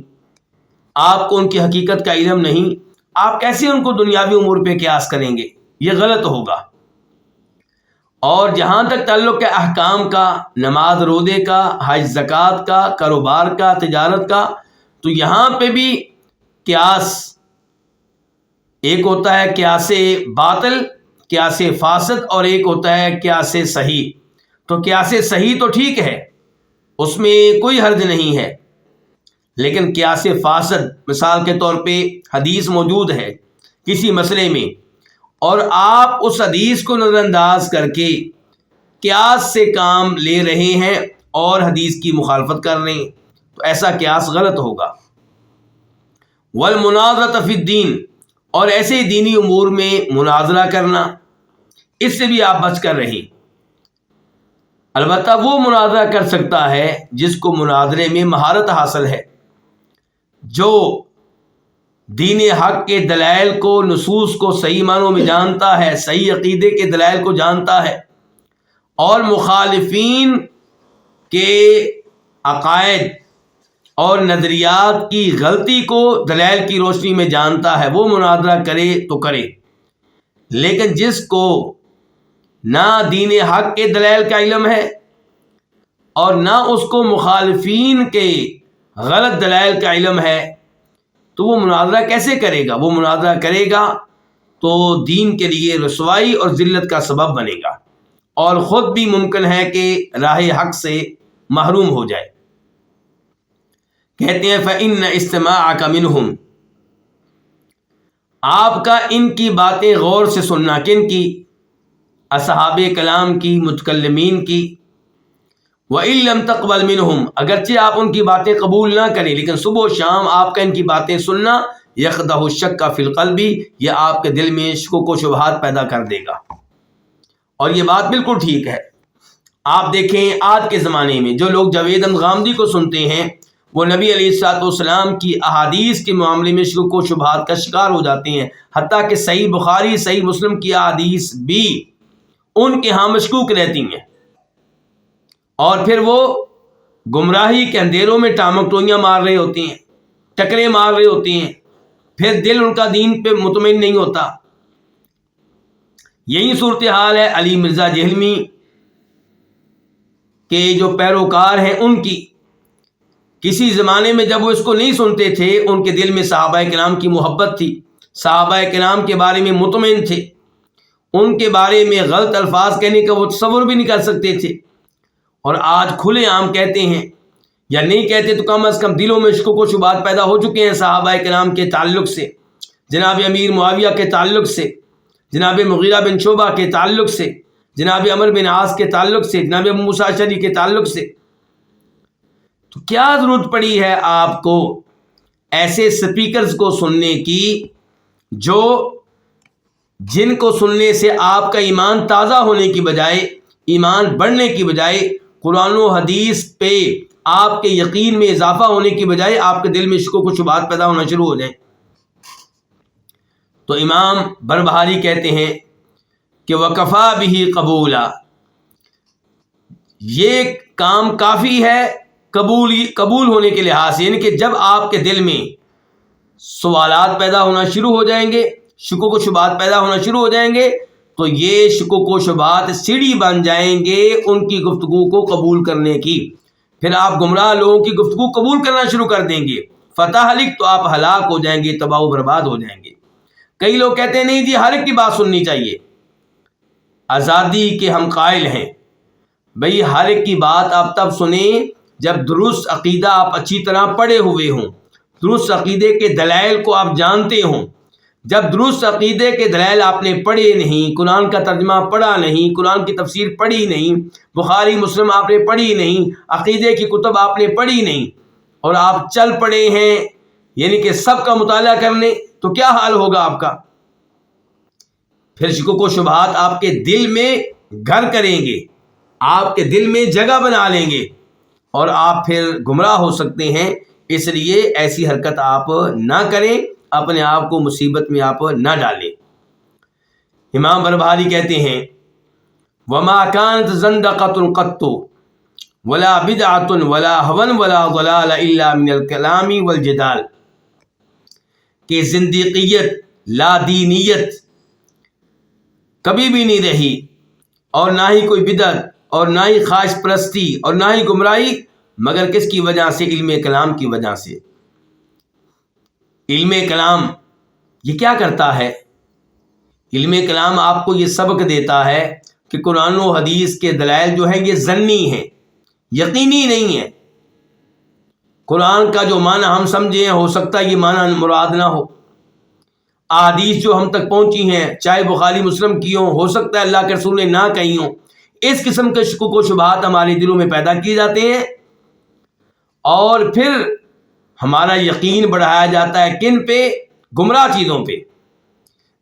آپ کو ان کی حقیقت کا علم نہیں، آپ کیسے ان کو دنیاوی امور پہ قیاس کریں گے؟ یہ غلط ہوگا۔ اور جہاں تک تعلق ہے احکام کا، نماز روزے کا، حج زکوٰۃ کا، کاروبار کا، تجارت کا، تو یہاں پہ بھی قیاس ایک ہوتا ہے قیاس باطل، قیاس فاسد، اور ایک ہوتا ہے قیاس صحیح۔ تو قیاس صحیح تو ٹھیک ہے، اس میں کوئی حرج نہیں ہے، لیکن قیاس فاسد، مثال کے طور پہ حدیث موجود ہے کسی مسئلے میں اور آپ اس حدیث کو نظر انداز کر کے قیاس سے کام لے رہے ہیں اور حدیث کی مخالفت کر رہے ہیں، تو ایسا قیاس غلط ہوگا۔ والمناظرۃ فی الدین، اور ایسے دینی امور میں مناظرہ کرنا، اس سے بھی آپ بچ کر رہیں۔ البتہ وہ مناظرہ کر سکتا ہے جس کو مناظرے میں مہارت حاصل ہے، جو دین حق کے دلائل کو، نصوص کو صحیح معنوں میں جانتا ہے، صحیح عقیدے کے دلائل کو جانتا ہے، اور مخالفین کے عقائد اور نظریات کی غلطی کو دلائل کی روشنی میں جانتا ہے، وہ مناظرہ کرے تو کرے۔ لیکن جس کو نہ دین حق کے دلائل کا علم ہے اور نہ اس کو مخالفین کے غلط دلائل کا علم ہے، تو وہ مناظرہ کیسے کرے گا؟ وہ مناظرہ کرے گا تو دین کے لیے رسوائی اور ذلت کا سبب بنے گا، اور خود بھی ممکن ہے کہ راہ حق سے محروم ہو جائے۔ کہتے ہیں فَإِنَّ اسْتِمَاعَكَ مِنْهُمْ، آپ کا ان کی باتیں غور سے سننا، کن کی؟ اصحاب کلام کی، متکلمین کی۔ وَإِن لَمْ تَقْبَلْ مِنْهُمْ، اگرچہ آپ ان کی باتیں قبول نہ کریں، لیکن صبح و شام آپ کا ان کی باتیں سننا، يَقْدَحُ الشَّكَّ فِي الْقَلْبِ، یہ آپ کے دل میں شکوک و شبہات پیدا کر دے گا۔ اور یہ بات بالکل ٹھیک ہے۔ آپ دیکھیں آج کے زمانے میں جو لوگ جاوید غامدی کو سنتے ہیں، وہ نبی علیہ السلام کی احادیث کے معاملے میں شکوک و شبہات کا شکار ہو جاتے ہیں، حتیٰ کہ صحیح بخاری، صحیح مسلم کی احادیث بھی ان کے ہاں مشکوک رہتی ہیں، اور پھر وہ گمراہی کے اندھیروں میں ٹامک ٹوئیاں مار رہے ہوتے ہیں، ٹکرے مار رہے ہوتے ہیں، پھر دل ان کا دین پہ مطمئن نہیں ہوتا۔ یہی صورتحال ہے علی مرزا جہلمی کے جو پیروکار ہیں ان کی۔ کسی زمانے میں جب وہ اس کو نہیں سنتے تھے، ان کے دل میں صحابہ کرام کی محبت تھی، صحابہ کرام کے بارے میں مطمئن تھے، ان کے بارے میں غلط الفاظ کہنے کا وہ تصور بھی نہیں کر سکتے تھے، اور آج کھلے عام کہتے ہیں، یا نہیں کہتے تو کم از کم دلوں میں شکوک و شبہات پیدا ہو چکے ہیں صحابہ کرام کے تعلق سے، جناب امیر معاویہ کے تعلق سے، جناب مغیرہ بن شعبہ کے تعلق سے، جناب عمر بن عاص کے تعلق سے، جناب ابو موسیٰ اشعری کے تعلق سے۔ تو کیا ضرورت پڑی ہے آپ کو ایسے سپیکرز کو سننے کی جن کو سننے سے آپ کا ایمان تازہ ہونے کی بجائے، ایمان بڑھنے کی بجائے، قرآن و حدیث پہ آپ کے یقین میں اضافہ ہونے کی بجائے آپ کے دل میں شکوک و شبہات پیدا ہونا شروع ہو جائیں؟ تو امام بربہاری کہتے ہیں کہ وَكَفَى بِهِ قَبُولًا، یہ کام کافی ہے قبول ہونے کے لحاظ سے، یعنی کہ جب آپ کے دل میں سوالات پیدا ہونا شروع ہو جائیں گے، شکوک و شبہات پیدا ہونا شروع ہو جائیں گے، تو یہ شکوک و شبہات سیڑھی بن جائیں گے ان کی گفتگو کو قبول کرنے کی. پھر آپ گمراہ لوگوں کی گفتگو قبول کرنا شروع کر دیں گے، فتح ہلک، تو آپ ہلاک ہو جائیں گے، تباہ و برباد ہو جائیں گے. کئی لوگ کہتے ہیں نہیں جی ہر ایک کی بات سننی چاہیے، آزادی کے ہم قائل ہیں. بھئی ہر ایک کی بات آپ تب سنیں جب درست عقیدہ آپ اچھی طرح پڑھے ہوئے ہوں، درست عقیدے کے دلائل کو آپ جانتے ہوں. جب درست عقیدے کے دلائل آپ نے پڑھے نہیں، قرآن کا ترجمہ پڑھا نہیں، قرآن کی تفسیر پڑھی نہیں، بخاری مسلم آپ نے پڑھی نہیں، عقیدے کی کتب آپ نے پڑھی نہیں، اور آپ چل پڑے ہیں یعنی کہ سب کا مطالعہ کرنے، تو کیا حال ہوگا آپ کا؟ پھر شکوک و شبہات آپ کے دل میں گھر کریں گے، آپ کے دل میں جگہ بنا لیں گے، اور آپ پھر گمراہ ہو سکتے ہیں. اس لیے ایسی حرکت آپ نہ کریں، اپنے آپ کو مصیبت میں آپ نہ ڈالیں. امام بربہاری کہتے ہیں وما كانت زندقة قط ولا بدعة ولا هوى ولا ضلال الا من الكلام والجدال، کہ زندیقیت، لا دینیت کبھی بھی نہیں رہی، اور نہ ہی کوئی بدعت، اور نہ ہی خواہش پرستی، اور نہ ہی گمراہی، مگر کس کی وجہ سے؟ علم کلام کی وجہ سے. علم کلام یہ کیا کرتا ہے؟ علم کلام آپ کو یہ سبق دیتا ہے کہ قرآن و حدیث کے دلائل جو ہیں یہ ظنی ہیں، یقینی نہیں ہیں. قرآن کا جو معنی ہم سمجھیں ہو سکتا ہے یہ معنی مراد نہ ہو. احادیث جو ہم تک پہنچی ہیں چاہے بخاری مسلم کی ہوں، ہو سکتا ہے اللہ کے رسول نے نہ کہی ہوں. اس قسم کے شکوک و شبہات ہمارے دلوں میں پیدا کیے جاتے ہیں، اور پھر ہمارا یقین بڑھایا جاتا ہے کن پہ؟ گمراہ چیزوں پہ.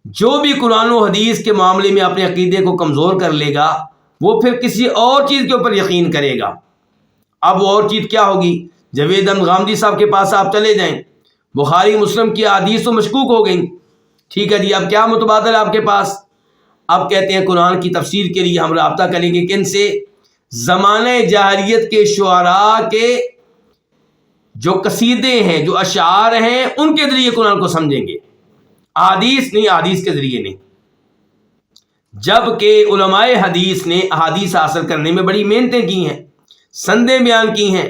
جو بھی قرآن و حدیث کے معاملے میں اپنے عقیدے کو کمزور کر لے گا وہ پھر کسی اور چیز کے اوپر یقین کرے گا. اب وہ اور چیز کیا ہوگی؟ جاوید احمد غامدی صاحب کے پاس آپ چلے جائیں، بخاری مسلم کی احادیث تو مشکوک ہو گئیں، ٹھیک ہے جی، اب کیا متبادل آپ کے پاس؟ اب کہتے ہیں قرآن کی تفسیر کے لیے ہم رابطہ کریں گے کن سے؟ زمانہ جاہلیت کے شعراء کے جو قصیدے ہیں، جو اشعار ہیں، ان کے ذریعے قرآن کو سمجھیں گے، احادیث نہیں، احادیث کے ذریعے نہیں. جبکہ علماء حدیث نے احادیث حاصل کرنے میں بڑی محنتیں کی ہیں، سندیں بیان کی ہیں.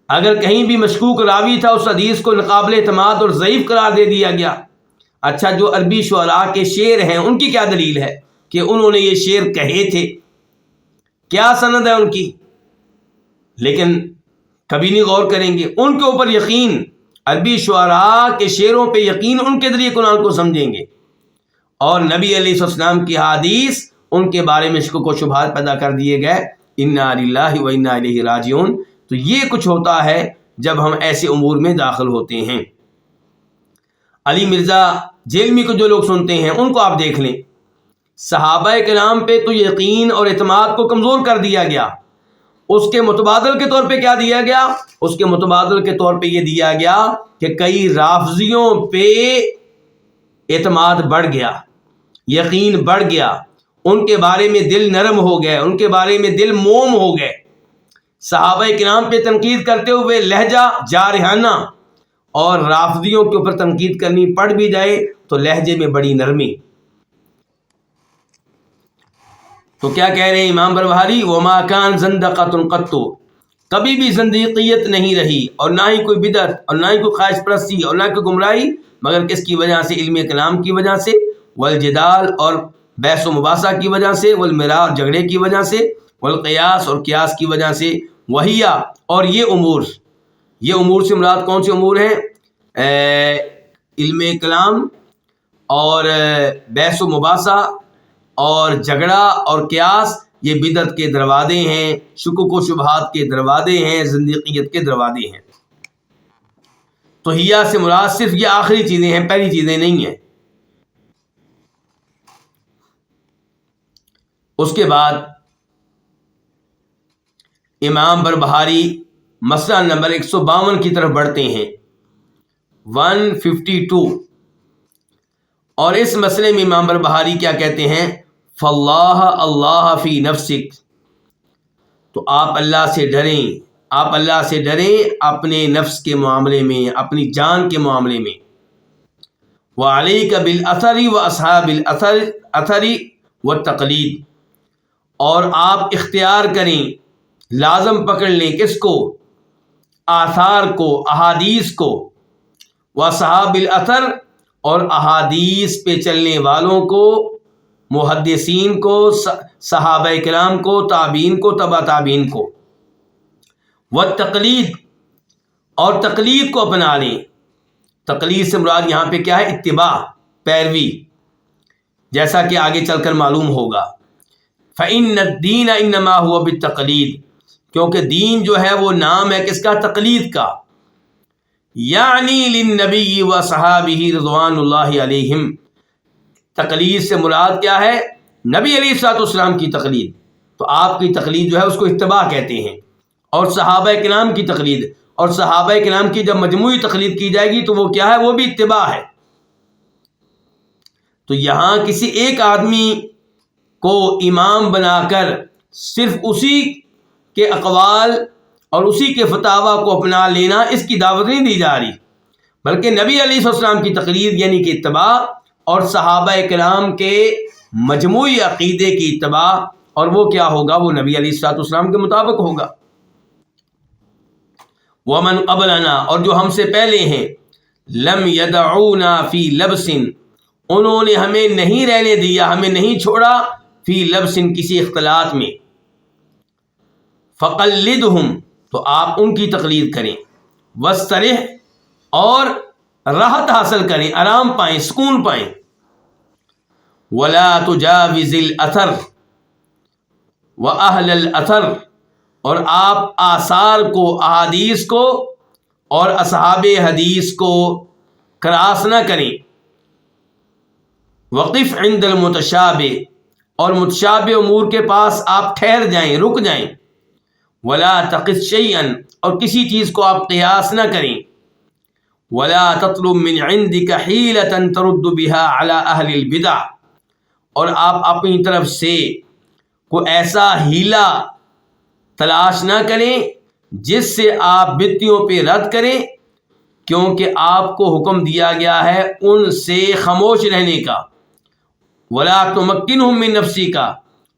اگر کہیں بھی مشکوک راوی تھا اس حدیث کو ناقابل اعتماد اور ضعیف قرار دے دیا گیا. اچھا، جو عربی شعراء کے شعر ہیں ان کی کیا دلیل ہے کہ انہوں نے یہ شعر کہے تھے؟ کیا سند ہے ان کی؟ لیکن کبھی نہیں غور کریں گے ان کے اوپر یقین، عربی شعراء کے شعروں پہ یقین، ان کے ذریعے قرآن کو سمجھیں گے. اور نبی علیہ السلام کی حدیث ان کے بارے میں شکوک و شبہات پیدا کر دیے گئے. انا للہ و انا الیہ راجعون. تو یہ کچھ ہوتا ہے جب ہم ایسے امور میں داخل ہوتے ہیں. علی مرزا جیلمی کو جو لوگ سنتے ہیں ان کو آپ دیکھ لیں، صحابہ کرام پہ تو یقین اور اعتماد کو کمزور کر دیا گیا. اس کے متبادل کے طور پہ کیا دیا گیا؟ اس کے متبادل کے طور پہ یہ دیا گیا کہ کئی رافضیوں پہ اعتماد بڑھ گیا، یقین بڑھ گیا، ان کے بارے میں دل نرم ہو گئے، ان کے بارے میں دل موم ہو گئے. صحابہ کرام پہ تنقید کرتے ہوئے لہجہ جارحانہ، اور رافضیوں کے اوپر تنقید کرنی پڑ بھی جائے تو لہجے میں بڑی نرمی. تو کیا کہہ رہے ہیں امام بربہاری؟ وما کان زندقۃ قط، کبھی بھی زندیقیت نہیں رہی، اور نہ ہی کوئی بدعت، اور نہ ہی کوئی خواہش پرستی، اور نہ کوئی گمراہی، مگر کس کی وجہ سے؟ علم کلام کی وجہ سے، والجدال اور بحث و مباحثہ کی وجہ سے، والمراء اور جھگڑے کی وجہ سے، والقیاس اور قیاس کی وجہ سے. وہیا، اور یہ امور سے مراد کون سے امور ہیں؟ علم کلام اور بحث و مباحثہ اور جھگڑا اور قیاس، یہ بدعت کے دروازے ہیں، شکوک و شبہات کے دروازے ہیں، زندیقیت کے دروازے ہیں. تو ہیا سے مراد صرف یہ آخری چیزیں ہیں، پہلی چیزیں نہیں ہیں. اس کے بعد امام بربہاری مسئلہ نمبر 152 کی طرف بڑھتے ہیں، 152. اور اس مسئلے میں امام بربہاری کیا کہتے ہیں؟ فاللہ اللہ فی نفسک، تو آپ اللہ سے ڈریں، آپ اللہ سے ڈریں اپنے نفس کے معاملے میں، اپنی جان کے معاملے میں۔ وعلیک بالاثر واصحاب الاثر والتقلید، اور آپ اختیار کریں، لازم پکڑ لیں کس کو؟ آثار کو، احادیث کو، واصحاب الاثر، اور احادیث پہ چلنے والوں کو، محدثین کو، صحابہ کرام کو، تابعین کو، تبع تابعین کو۔ والتقلید، اور تقلید کو اپنا لیں۔ تقلید سے مراد یہاں پہ کیا ہے؟ اتباع، پیروی، جیسا کہ آگے چل کر معلوم ہوگا۔ فإن الدین انما هو بالتقلید، کیونکہ دین جو ہے وہ نام ہے کس کا؟ تقلید کا۔ یعنی للنبی و صحابہ رضوان اللہ علیہم، تقلید سے مراد کیا ہے؟ نبی علیہ الصلوۃ والسلام کی تقلید، تو آپ کی تقلید جو ہے اس کو اتباع کہتے ہیں، اور صحابہ کرام کی تقلید، اور صحابہ کرام کی جب مجموعی تقلید کی جائے گی تو وہ کیا ہے؟ وہ بھی اتباع ہے۔ تو یہاں کسی ایک آدمی کو امام بنا کر صرف اسی کے اقوال اور اسی کے فتاویٰ کو اپنا لینا، اس کی دعوت نہیں دی جا رہی، بلکہ نبی علیہ السلام کی تقلید یعنی کہ اتباع، اور صحابہ کرام کے مجموعی عقیدے کی اتباع، اور وہ کیا ہوگا؟ وہ نبی علیہ السلام کے مطابق ہوگا۔ ومن قبلنا، اور جو ہم سے پہلے ہیں، لم یدعونا فی لبس، انہوں نے ہمیں نہیں رہنے دیا، ہمیں نہیں چھوڑا، فی لبس، کسی اختلاط میں۔ فقلدہم، تو آپ ان کی تقلید کریں، واسترح، اور راحت حاصل کریں، آرام پائیں، سکون پائیں۔ ولا تجاوز الاثر واہل الاثر، اور آپ آثار کو، احادیث کو اور اصحاب حدیث کو کراس نہ کریں۔ وقف عند المتشابہ، اور متشابہ امور کے پاس آپ ٹھہر جائیں، رک جائیں۔ ولا تقس شیئا، اور کسی چیز کو آپ قیاس نہ کریں۔ ولا تطلب من عندك حیلة ترد بها على اہل البدع، اور آپ اپنی طرف سے کوئی ایسا ہیلا تلاش نہ کریں جس سے آپ بدعتوں پہ رد کریں، کیونکہ آپ کو حکم دیا گیا ہے ان سے خاموش رہنے کا۔ ولا تمکنہم من نفسک،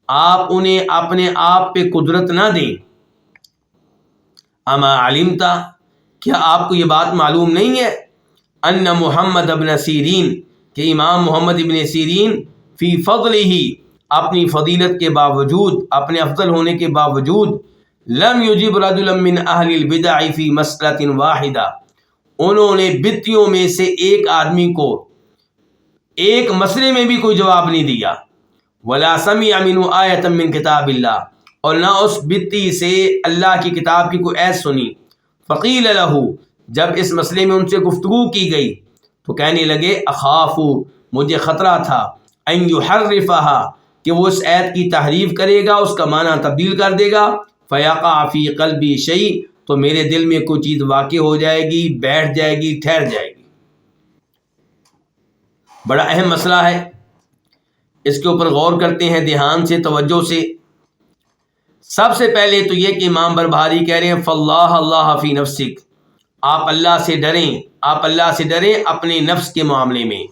آپ انہیں اپنے آپ پہ قدرت نہ دیں۔ اما علمت، کیا آپ کو یہ بات معلوم نہیں ہے؟ ان محمد ابن سیرین، کہ امام محمد ابن سیرین، فی فضلہ، اپنی فضیلت کے باوجود، اپنے افضل ہونے کے باوجود، لم یجب رجلا من اہل البدع فی مسئلۃ واحدہ، انہوں نے بدعتیوں میں سے ایک آدمی کو ایک مسئلے میں بھی کوئی جواب نہیں دیا۔ ولا سمع منہ آیۃ من کتاب اللہ، اور نہ اس بدعتی سے اللہ کی کتاب کی کوئی ایت سنی۔ فقیل لہ، جب اس مسئلے میں ان سے گفتگو کی گئی تو کہنے لگے، اخاف، مجھے خطرہ تھا، ان یحرفہا، کہ وہ اس ایت کی تحریف کرے گا، اس کا معنی تبدیل کر دے گا، فیقع فی قلبی شیء، تو میرے دل میں کوئی چیز واقع ہو جائے گی، بیٹھ جائے گی، ٹھہر جائے گی۔ بڑا اہم مسئلہ ہے، اس کے اوپر غور کرتے ہیں دھیان سے، توجہ سے۔ سب سے پہلے تو یہ کہ امام بربہاری کہہ رہے ہیں فاللہ اللہ فی نفسک، آپ اللہ سے ڈریں، آپ اللہ سے ڈریں اپنے نفس کے معاملے میں،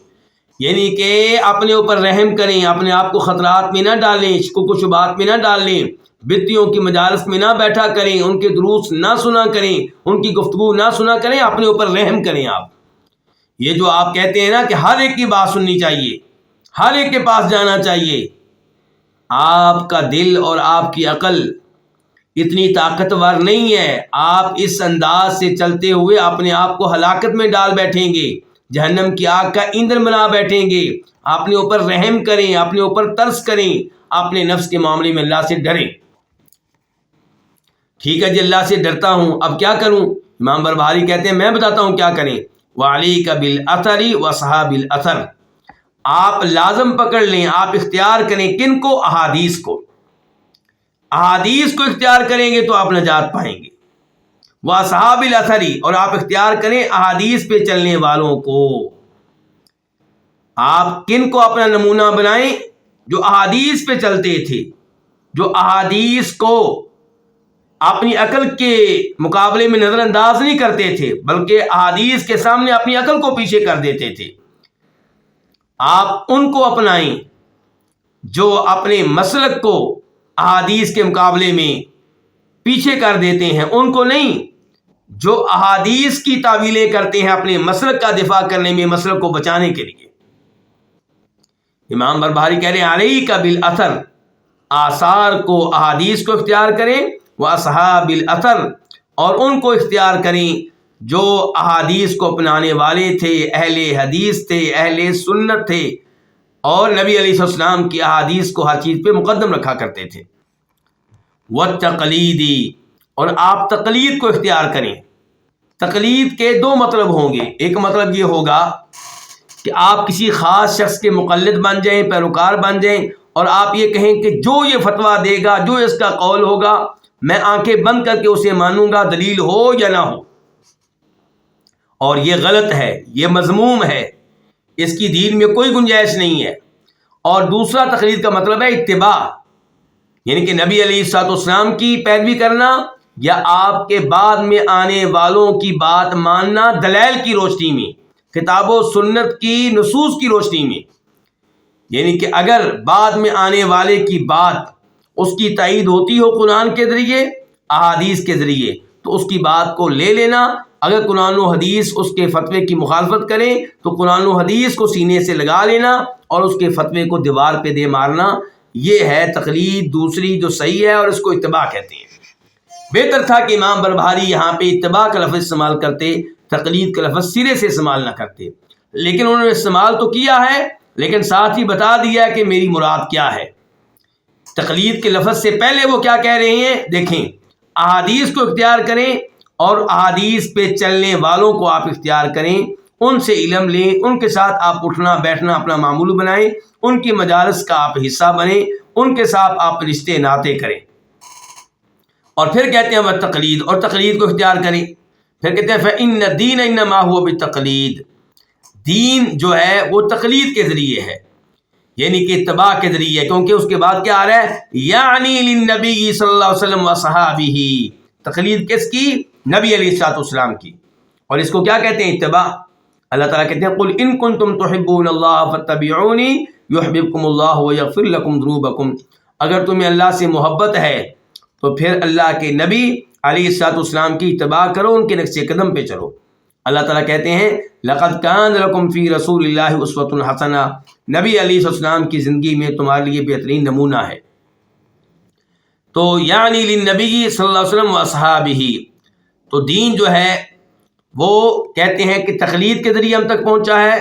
یعنی کہ اپنے اوپر رحم کریں، اپنے آپ کو خطرات میں نہ ڈالیں، شکوک و شبہات میں نہ ڈالیں، بدعتیوں کی مجالس میں نہ بیٹھا کریں، ان کے دروس نہ سنا کریں، ان کی گفتگو نہ سنا کریں، اپنے اوپر رحم کریں آپ۔ یہ جو آپ کہتے ہیں نا کہ ہر ایک کی بات سننی چاہیے، ہر ایک کے پاس جانا چاہیے، آپ کا دل اور آپ کی عقل اتنی طاقتور نہیں ہے۔ آپ اس انداز سے چلتے ہوئے اپنے آپ کو ہلاکت میں ڈال بیٹھیں گے، جہنم کی آگ کا ایندھن بنا بیٹھیں گے۔ اپنے اوپر رحم کریں، اپنے اوپر ترس کریں، اپنے نفس کے معاملے میں اللہ سے ڈریں۔ ٹھیک ہے جی، اللہ سے ڈرتا ہوں، اب کیا کروں؟ امام بربہاری کہتے ہیں میں بتاتا ہوں کیا کریں۔ وعلیک بالاثر واصحاب الاثر، آپ لازم پکڑ لیں، آپ اختیار کریں کن کو؟ احادیث کو۔ احادیث کو اختیار کریں گے تو آپ نجات پائیں گے۔ واصحاب الاثر، اور آپ اختیار کریں احادیث پہ چلنے والوں کو۔ آپ کن کو اپنا نمونہ بنائیں؟ جو احادیث پہ چلتے تھے، جو احادیث کو اپنی عقل کے مقابلے میں نظر انداز نہیں کرتے تھے، بلکہ احادیث کے سامنے اپنی عقل کو پیچھے کر دیتے تھے۔ آپ ان کو اپنائیں جو اپنے مسلک کو احادیث کے مقابلے میں پیچھے کر دیتے ہیں، ان کو نہیں جو احادیث کی تعویلیں کرتے ہیں اپنے مسلک کا دفاع کرنے میں، مسلک کو بچانے کے لیے۔ امام بربہاری کہہ رہے ہیں علیک بالاثر، آثار کو، احادیث کو اختیار کریں، واصحاب الاثر، اور ان کو اختیار کریں جو احادیث کو اپنانے والے تھے، اہل حدیث تھے، اہل سنت تھے، اور نبی علیہ السلام کی احادیث کو ہر چیز پہ مقدم رکھا کرتے تھے۔ والتقلیدی، اور آپ تقلید کو اختیار کریں۔ تقلید کے دو مطلب ہوں گے، ایک مطلب یہ ہوگا کہ آپ کسی خاص شخص کے مقلد بن جائیں، پیروکار بن جائیں، اور آپ یہ کہیں کہ جو یہ فتویٰ دے گا، جو اس کا قول ہوگا، میں آنکھیں بند کر کے اسے مانوں گا، دلیل ہو یا نہ ہو۔ اور یہ غلط ہے، یہ مذموم ہے، اس کی دین میں کوئی گنجائش نہیں ہے۔ اور دوسرا تقلید کا مطلب ہے اتباع، یعنی کہ نبی علیہ السلام کی پیروی کرنا یا آپ کے بعد میں آنے والوں کی بات ماننا دلائل کی روشنی میں، کتاب و سنت کی نصوص کی روشنی میں۔ یعنی کہ اگر بعد میں آنے والے کی بات اس کی تائید ہوتی ہو قرآن کے ذریعے، احادیث کے ذریعے، تو اس کی بات کو لے لینا۔ اگر قرآن و حدیث اس کے فتوے کی مخالفت کریں تو قرآن و حدیث کو سینے سے لگا لینا اور اس کے فتوے کو دیوار پہ دے مارنا، یہ ہے تقلید دوسری جو صحیح ہے، اور اس کو اتباع کہتے ہیں۔ بہتر تھا کہ امام بربہاری یہاں پہ اتباع کا لفظ استعمال کرتے، تقلید کا لفظ سرے سے استعمال نہ کرتے، لیکن انہوں نے استعمال تو کیا ہے، لیکن ساتھ ہی بتا دیا کہ میری مراد کیا ہے۔ تقلید کے لفظ سے پہلے وہ کیا کہہ رہے ہیں، دیکھیں، احادیث کو اختیار کریں اور احادیث پہ چلنے والوں کو آپ اختیار کریں، ان سے علم لیں، ان کے ساتھ آپ اٹھنا بیٹھنا اپنا معمول بنائیں، ان کی مجالس کا آپ حصہ بنیں، ان کے ساتھ آپ رشتے ناطے کریں۔ اور پھر کہتے ہیں وہ تقلید، اور تقلید کو اختیار کریں۔ پھر کہتے ہیں فإن الدین انما هو بالتقلید، دین جو ہے وہ تقلید کے ذریعے ہے، یعنی کہ اتباع کے ذریعے ہے، کیونکہ اس کے بعد کیا آ رہا ہے، یعنی للنبی صلی اللہ علیہ وسلم وصحابہ، تقلید کس کی؟ نبی علیہ السلام کی۔ اور اس کو کیا کہتے ہیں؟ اتباع۔ اللہ تعالیٰ کہتے ہیں قل ان کنتم تحبون اللہ فاتبعونی یحببکم اللہ ویغفر لکم ذنوبکم، اگر تمہیں اللہ سے محبت ہے تو پھر اللہ کے نبی علیہ السلام کی اتباع کرو، ان کے نقش قدم پہ چلو۔ اللہ تعالیٰ کہتے ہیں لقد کان لکم فی رسول اللہ اسوۃ حسنہ، نبی علیہ السلام کی زندگی میں تمہارے لیے بہترین نمونہ ہے۔ تو یعنی للنبی صلی اللہ علیہ وسلم و اصحابہ، تو دین جو ہے وہ کہتے ہیں کہ تقلید کے ذریعے ہم تک پہنچا ہے۔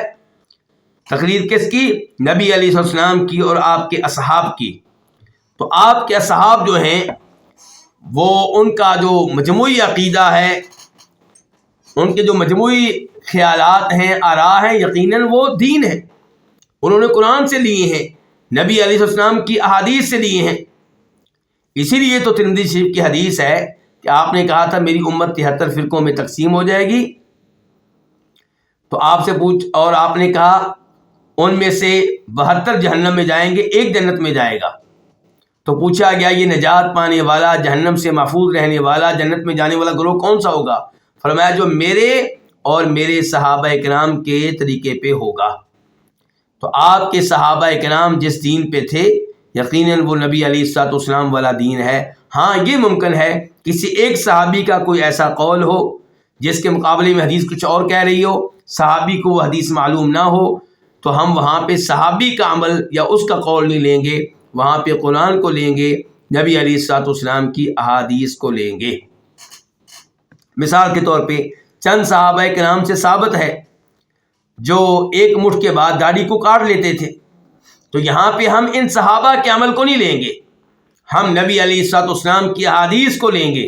تقلید کس کی؟ نبی علیہ السلام کی اور آپ کے اصحاب کی۔ تو آپ کے اصحاب جو ہیں وہ ان کا جو مجموعی عقیدہ ہے، ان کے جو مجموعی خیالات ہیں، آراء ہیں، یقیناً وہ دین ہے، انہوں نے قرآن سے لیے ہیں، نبی علیہ السلام کی احادیث سے لیے ہیں۔ اسی لیے تو ترمذی شریف کی حدیث ہے کہ آپ نے کہا تھا میری امت 73 فرقوں میں تقسیم ہو جائے گی، تو آپ سے اور آپ نے کہا ان میں سے 72 جہنم میں جائیں گے، ایک جنت میں جائے گا۔ تو پوچھا گیا یہ نجات پانے والا، جہنم سے محفوظ رہنے والا، جنت میں جانے والا گروہ کون سا ہوگا؟ فرمایا جو میرے اور میرے صحابہ کرام کے طریقے پہ ہوگا۔ تو آپ کے صحابہ کرام جس دین پہ تھے یقیناً وہ نبی علیہ السلام والا دین ہے۔ ہاں یہ ممکن ہے کسی ایک صحابی کا کوئی ایسا قول ہو جس کے مقابلے میں حدیث کچھ اور کہہ رہی ہو، صحابی کو وہ حدیث معلوم نہ ہو، تو ہم وہاں پہ صحابی کا عمل یا اس کا قول نہیں لیں گے، وہاں پہ قرآن کو لیں گے، نبی علیہ السلام کی احادیث کو لیں گے۔ مثال کے طور پہ چند صحابہ کرام سے ثابت ہے جو ایک مٹھ کے بعد داڑھی کو کاٹ لیتے تھے، تو یہاں پہ ہم ان صحابہ کے عمل کو نہیں لیں گے، ہم نبی علیہ السلام کی احادیث کو لیں گے،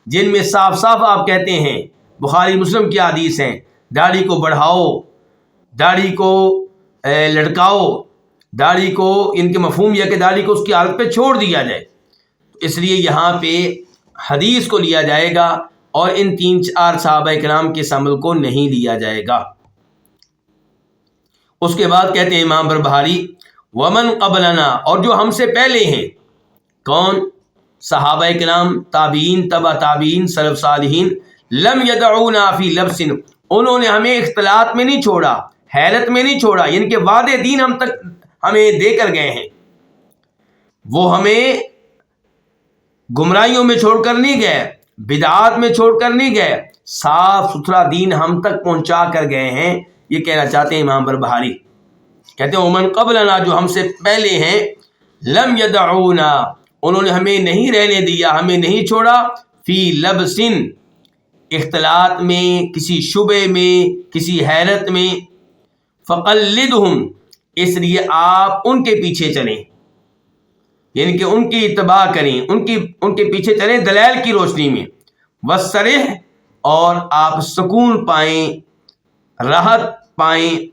جن میں صاف صاف آپ کہتے ہیں، بخاری مسلم کی حدیث ہیں، داڑھی کو بڑھاؤ، داڑھی کو لٹکاؤ، داڑھی کو، ان کے مفہوم یہ کہ داڑھی کو اس کی حالت پہ چھوڑ دیا جائے، اس لیے یہاں پہ حدیث کو لیا جائے گا اور ان 3-4 صحابہ کرام کے عمل کو نہیں لیا جائے گا۔ اس کے بعد کہتے ہیں امام بربہاری ومن قبلنا، اور جو ہم سے پہلے ہیں، کون؟ صحابہ کرام، تابعین، تبع تابعین، سلف صالحین، لم یدعونا فی لبس، انہوں نے ہمیں اختلاط میں نہیں چھوڑا، حیرت میں نہیں چھوڑا، یعنی کہ وعدے دین ہم تک ہمیں دے کر گئے ہیں، وہ ہمیں گمراہیوں میں چھوڑ کر نہیں گئے، بدعات میں چھوڑ کر نہیں گئے، صاف ستھرا دین ہم تک پہنچا کر گئے ہیں۔ یہ کہنا چاہتے ہیں امام بربہاری، کہتے ہیں ومن قبلنا، جو ہم سے پہلے ہیں، لم یدعونا، انہوں نے ہمیں نہیں رہنے دیا، ہمیں نہیں چھوڑا، فی لبس، اختلاط میں، کسی شبے میں، کسی حیرت میں، فقلدہم، اس لیے آپ ان کے پیچھے چلیں، یعنی کہ ان کی اتباع کریں، ان کے پیچھے چلیں دلائل کی روشنی میں، وسرح، اور آپ سکون پائیں، راحت پائیں،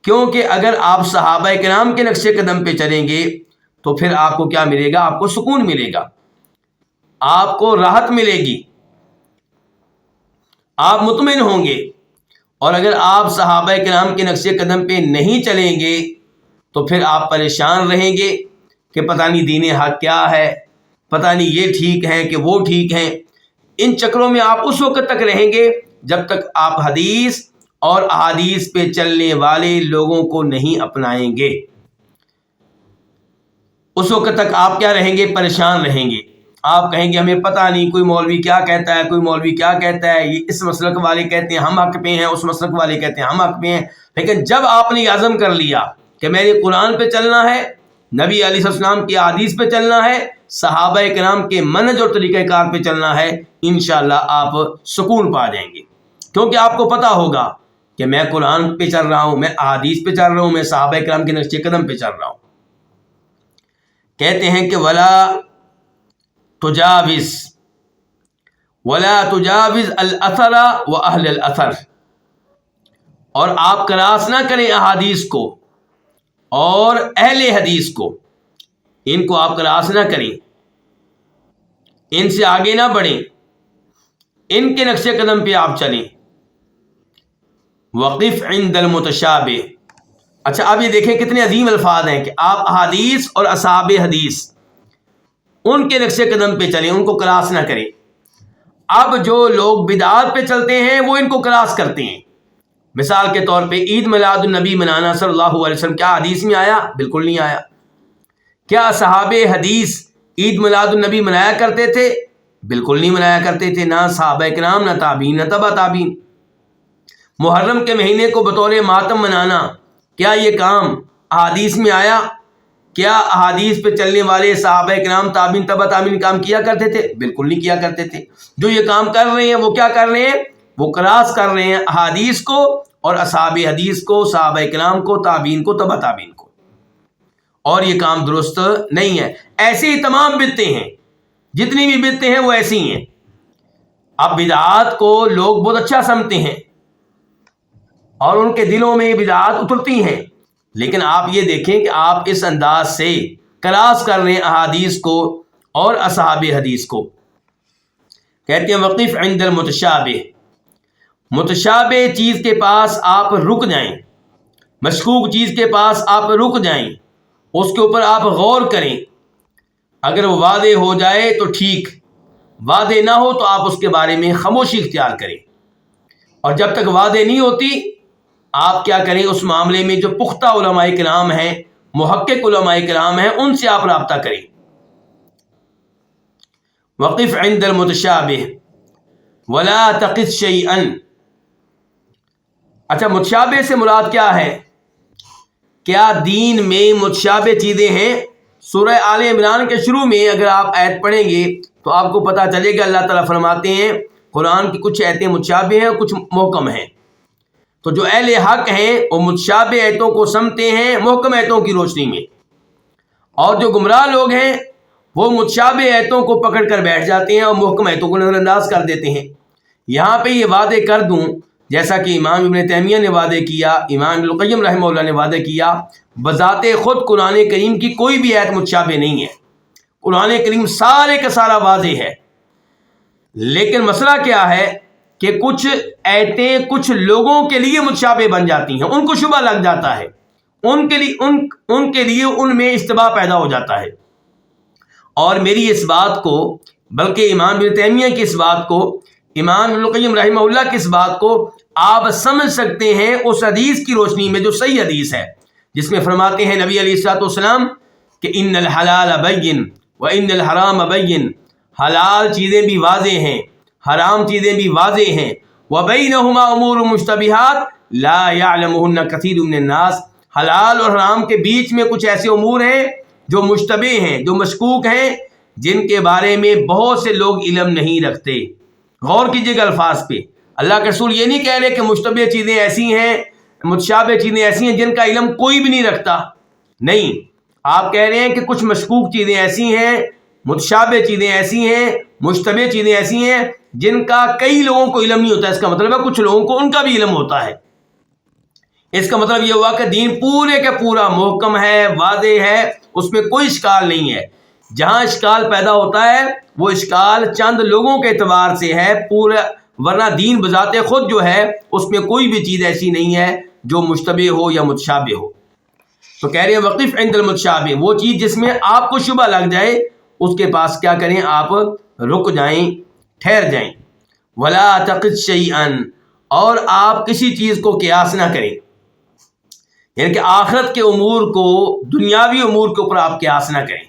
کیونکہ اگر آپ صحابہ کرام کے نقش قدم پہ چلیں گے تو پھر آپ کو کیا ملے گا؟ آپ کو سکون ملے گا، آپ کو راحت ملے گی، آپ مطمئن ہوں گے۔ اور اگر آپ صحابہ کرام کے نقش قدم پہ نہیں چلیں گے تو پھر آپ پریشان رہیں گے کہ پتہ نہیں دین حق کیا ہے، پتہ نہیں یہ ٹھیک ہے کہ وہ ٹھیک ہیں۔ ان چکروں میں آپ اس وقت تک رہیں گے جب تک آپ حدیث اور احادیث پہ چلنے والے لوگوں کو نہیں اپنائیں گے، اس وقت تک آپ کیا رہیں گے؟ پریشان رہیں گے۔ آپ کہیں گے ہمیں پتہ نہیں، کوئی مولوی کیا کہتا ہے، کوئی مولوی کیا کہتا ہے، یہ اس مسلک والے کہتے ہیں ہم حق پہ ہیں، اس مسلک والے کہتے ہیں ہم حق پہ ہیں۔ لیکن جب آپ نے یہ عزم کر لیا کہ میں نے قرآن پہ چلنا ہے، نبی علیہ السلام کی حدیث پہ چلنا ہے، صحابہ کرام کے منہج اور طریقہ کار پہ چلنا ہے، انشاءاللہ آپ سکون پا جائیں گے، کیونکہ آپ کو پتہ ہوگا کہ میں قرآن پہ چل رہا ہوں، میں احادیث پہ چل رہا ہوں، میں صحابہ کرام کے نقش قدم پہ چل رہا ہوں۔ کہتے ہیں کہ ولا تجاوز الاثر واہل الاثر، اور آپ کراس نہ کریں احادیث کو اور اہل حدیث کو، ان کو آپ کراس نہ کریں، ان سے آگے نہ بڑھیں، ان کے نقش قدم پہ آپ چلیں۔ وقف عند المتشابہ، اچھا اب یہ دیکھیں کتنے عظیم الفاظ ہیں کہ آپ احادیث اور اصحاب حدیث ان کے نقش قدم پہ چلیں، ان کو کراس نہ کریں۔ اب جو لوگ بدعات پہ چلتے ہیں وہ ان کو کراس کرتے ہیں۔ مثال کے طور پہ عید میلاد النبی منانا صلی اللہ علیہ وسلم، کیا حدیث میں آیا؟ بالکل نہیں آیا۔ کیا صحاب حدیث عید میلاد النبی منایا کرتے تھے؟ بالکل نہیں منایا کرتے تھے، نہ صحابہ کرام، نہ تابعین، نہ تبع تابعین۔ محرم کے مہینے کو بطور ماتم منانا، کیا یہ کام احادیث میں آیا؟ کیا احادیث پہ چلنے والے صحابہ کرام، تابعین، تبع تابعین کام کیا کرتے تھے؟ بالکل نہیں کیا کرتے تھے۔ جو یہ کام کر رہے ہیں وہ کیا کر رہے ہیں؟ وہ کراس کر رہے ہیں احادیث کو اور اصحاب حدیث کو، صحابہ کرام کو، تابعین کو، تبع تابعین کو، اور یہ کام درست نہیں ہے۔ ایسی ہی تمام بدعتیں ہیں، جتنی بھی بدعتیں ہیں وہ ایسی ہیں۔ اب بدعات کو لوگ بہت اچھا سمجھتے ہیں اور ان کے دلوں میں یہ بدعات اترتی ہیں، لیکن آپ یہ دیکھیں کہ آپ اس انداز سے کراس کر رہے ہیں احادیث کو اور اصحاب حدیث کو۔ کہتے ہیں وقف عند المتشابہ، متشابہ چیز کے پاس آپ رک جائیں، مشکوک چیز کے پاس آپ رک جائیں، اس کے اوپر آپ غور کریں، اگر وہ واضح ہو جائے تو ٹھیک، واضح نہ ہو تو آپ اس کے بارے میں خاموشی اختیار کریں، اور جب تک واضح نہیں ہوتی آپ کیا کریں؟ اس معاملے میں جو پختہ علماء کرام ہیں، محقق علماء کرام ہیں، ان سے آپ رابطہ کریں۔ وقف عند المتشابہ ولا تقص شیئا، اچھا متشابہ سے مراد کیا ہے؟ کیا دین میں متشابہ چیزیں ہیں؟ سورہ آل عمران کے شروع میں اگر آپ آیت پڑھیں گے تو آپ کو پتہ چلے گا، اللہ تعالیٰ فرماتے ہیں قرآن کی کچھ آیتیں متشابہ ہیں اور کچھ محکم ہیں۔ تو جو اہل حق ہیں وہ متشابہ آیتوں کو سمجھتے ہیں محکم آیتوں کی روشنی میں، اور جو گمراہ لوگ ہیں وہ متشابہ آیتوں کو پکڑ کر بیٹھ جاتے ہیں اور محکم آیتوں کو نظر انداز کر دیتے ہیں۔ یہاں پہ یہ وعدے کر دوں، جیسا کہ امام ابن تیمیہ نے وعدے کیا، امام ابن القیم رحمہ اللہ نے وعدے کیا، بذات خود قرآن کریم کی کوئی بھی آیت متشابہ نہیں ہے، قرآن کریم سارے کا سارا واضح ہے۔ لیکن مسئلہ کیا ہے کہ کچھ آیتیں کچھ لوگوں کے لیے متشابہ بن جاتی ہیں، ان کو شبہ لگ جاتا ہے، ان کے لیے ان میں اشتباہ پیدا ہو جاتا ہے، اور میری اس بات کو، بلکہ امام ابن تیمیہ کی اس بات کو، امام ابن القیم رحمہ اللہ کی اس بات کو آپ سمجھ سکتے ہیں اس حدیث کی روشنی میں جو صحیح حدیث ہے، جس میں فرماتے ہیں نبی علیہ الصلوۃ والسلام کہ ان الحلال بین وان الحرام بین، حلال چیزیں بھی واضح ہیں، حرام چیزیں بھی واضح ہیں، وبینہما امور مشتبہات لا یعلمہن کثیر من الناس، حلال اور حرام کے بیچ میں کچھ ایسے امور ہیں جو مشتبہ ہیں، جو مشکوک ہیں، جن کے بارے میں بہت سے لوگ علم نہیں رکھتے۔ غور کیجیے گا الفاظ پہ، اللہ کے رسول یہ نہیں کہہ رہے کہ مشتبہ چیزیں ایسی ہیں، متشابہ چیزیں ایسی ہیں جن کا علم کوئی بھی نہیں رکھتا، نہیں، آپ کہہ رہے ہیں کہ کچھ مشکوک چیزیں ایسی ہیں، متشابہ چیزیں ایسی ہیں، مشتبہ چیزیں ایسی ہیں جن کا کئی لوگوں کو علم نہیں ہوتا۔ اس کا مطلب ہے کچھ لوگوں کو ان کا بھی علم ہوتا ہے۔ اس کا مطلب یہ ہوا کہ دین پورے کا پورا محکم ہے، واضح ہے، اس میں کوئی اشکال نہیں ہے۔ جہاں اشکال پیدا ہوتا ہے وہ اشکال چند لوگوں کے اعتبار سے ہے، پورا، ورنہ دین بذات خود جو ہے اس میں کوئی بھی چیز ایسی نہیں ہے جو مشتبہ ہو یا متشابہ ہو۔ تو کہہ رہے ہیں وقف عند المتشابہ، وہ چیز جس میں آپ کو شبہ لگ جائے اس کے پاس کیا کریں، آپ رک جائیں، ٹھہر جائیں۔ ولا تقص شیئا، اور آپ کسی چیز کو قیاس نہ کریں، یعنی کہ آخرت کے امور کو دنیاوی امور کے اوپر آپ قیاس نہ کریں۔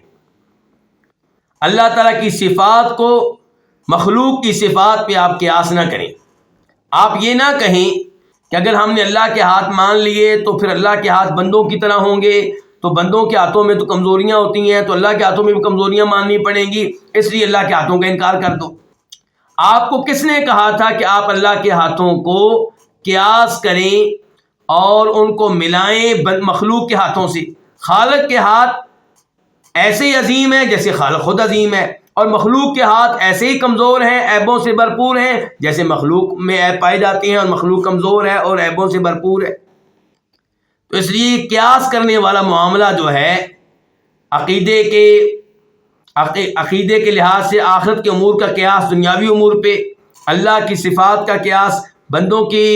اللہ تعالیٰ کی صفات کو مخلوق کی صفات پہ آپ قیاس نہ کریں۔ آپ یہ نہ کہیں کہ اگر ہم نے اللہ کے ہاتھ مان لیے تو پھر اللہ کے ہاتھ بندوں کی طرح ہوں گے، تو بندوں کے ہاتھوں میں تو کمزوریاں ہوتی ہیں، تو اللہ کے ہاتھوں میں بھی کمزوریاں ماننی پڑیں گی، اس لیے اللہ کے ہاتھوں کا انکار کر دو۔ آپ کو کس نے کہا تھا کہ آپ اللہ کے ہاتھوں کو قیاس کریں اور ان کو ملائیں مخلوق کے ہاتھوں سے؟ خالق کے ہاتھ ایسے ہی عظیم ہے جیسے خالق خود عظیم ہے، اور مخلوق کے ہاتھ ایسے ہی کمزور ہیں، عیبوں سے بھرپور ہیں جیسے مخلوق میں عیب پائے جاتے ہیں، اور مخلوق کمزور ہے اور عیبوں سے بھرپور ہے۔ تو اس لیے قیاس کرنے والا معاملہ جو ہے عقیدے کے لحاظ سے آخرت کے امور کا قیاس دنیاوی امور پہ، اللہ کی صفات کا قیاس بندوں کی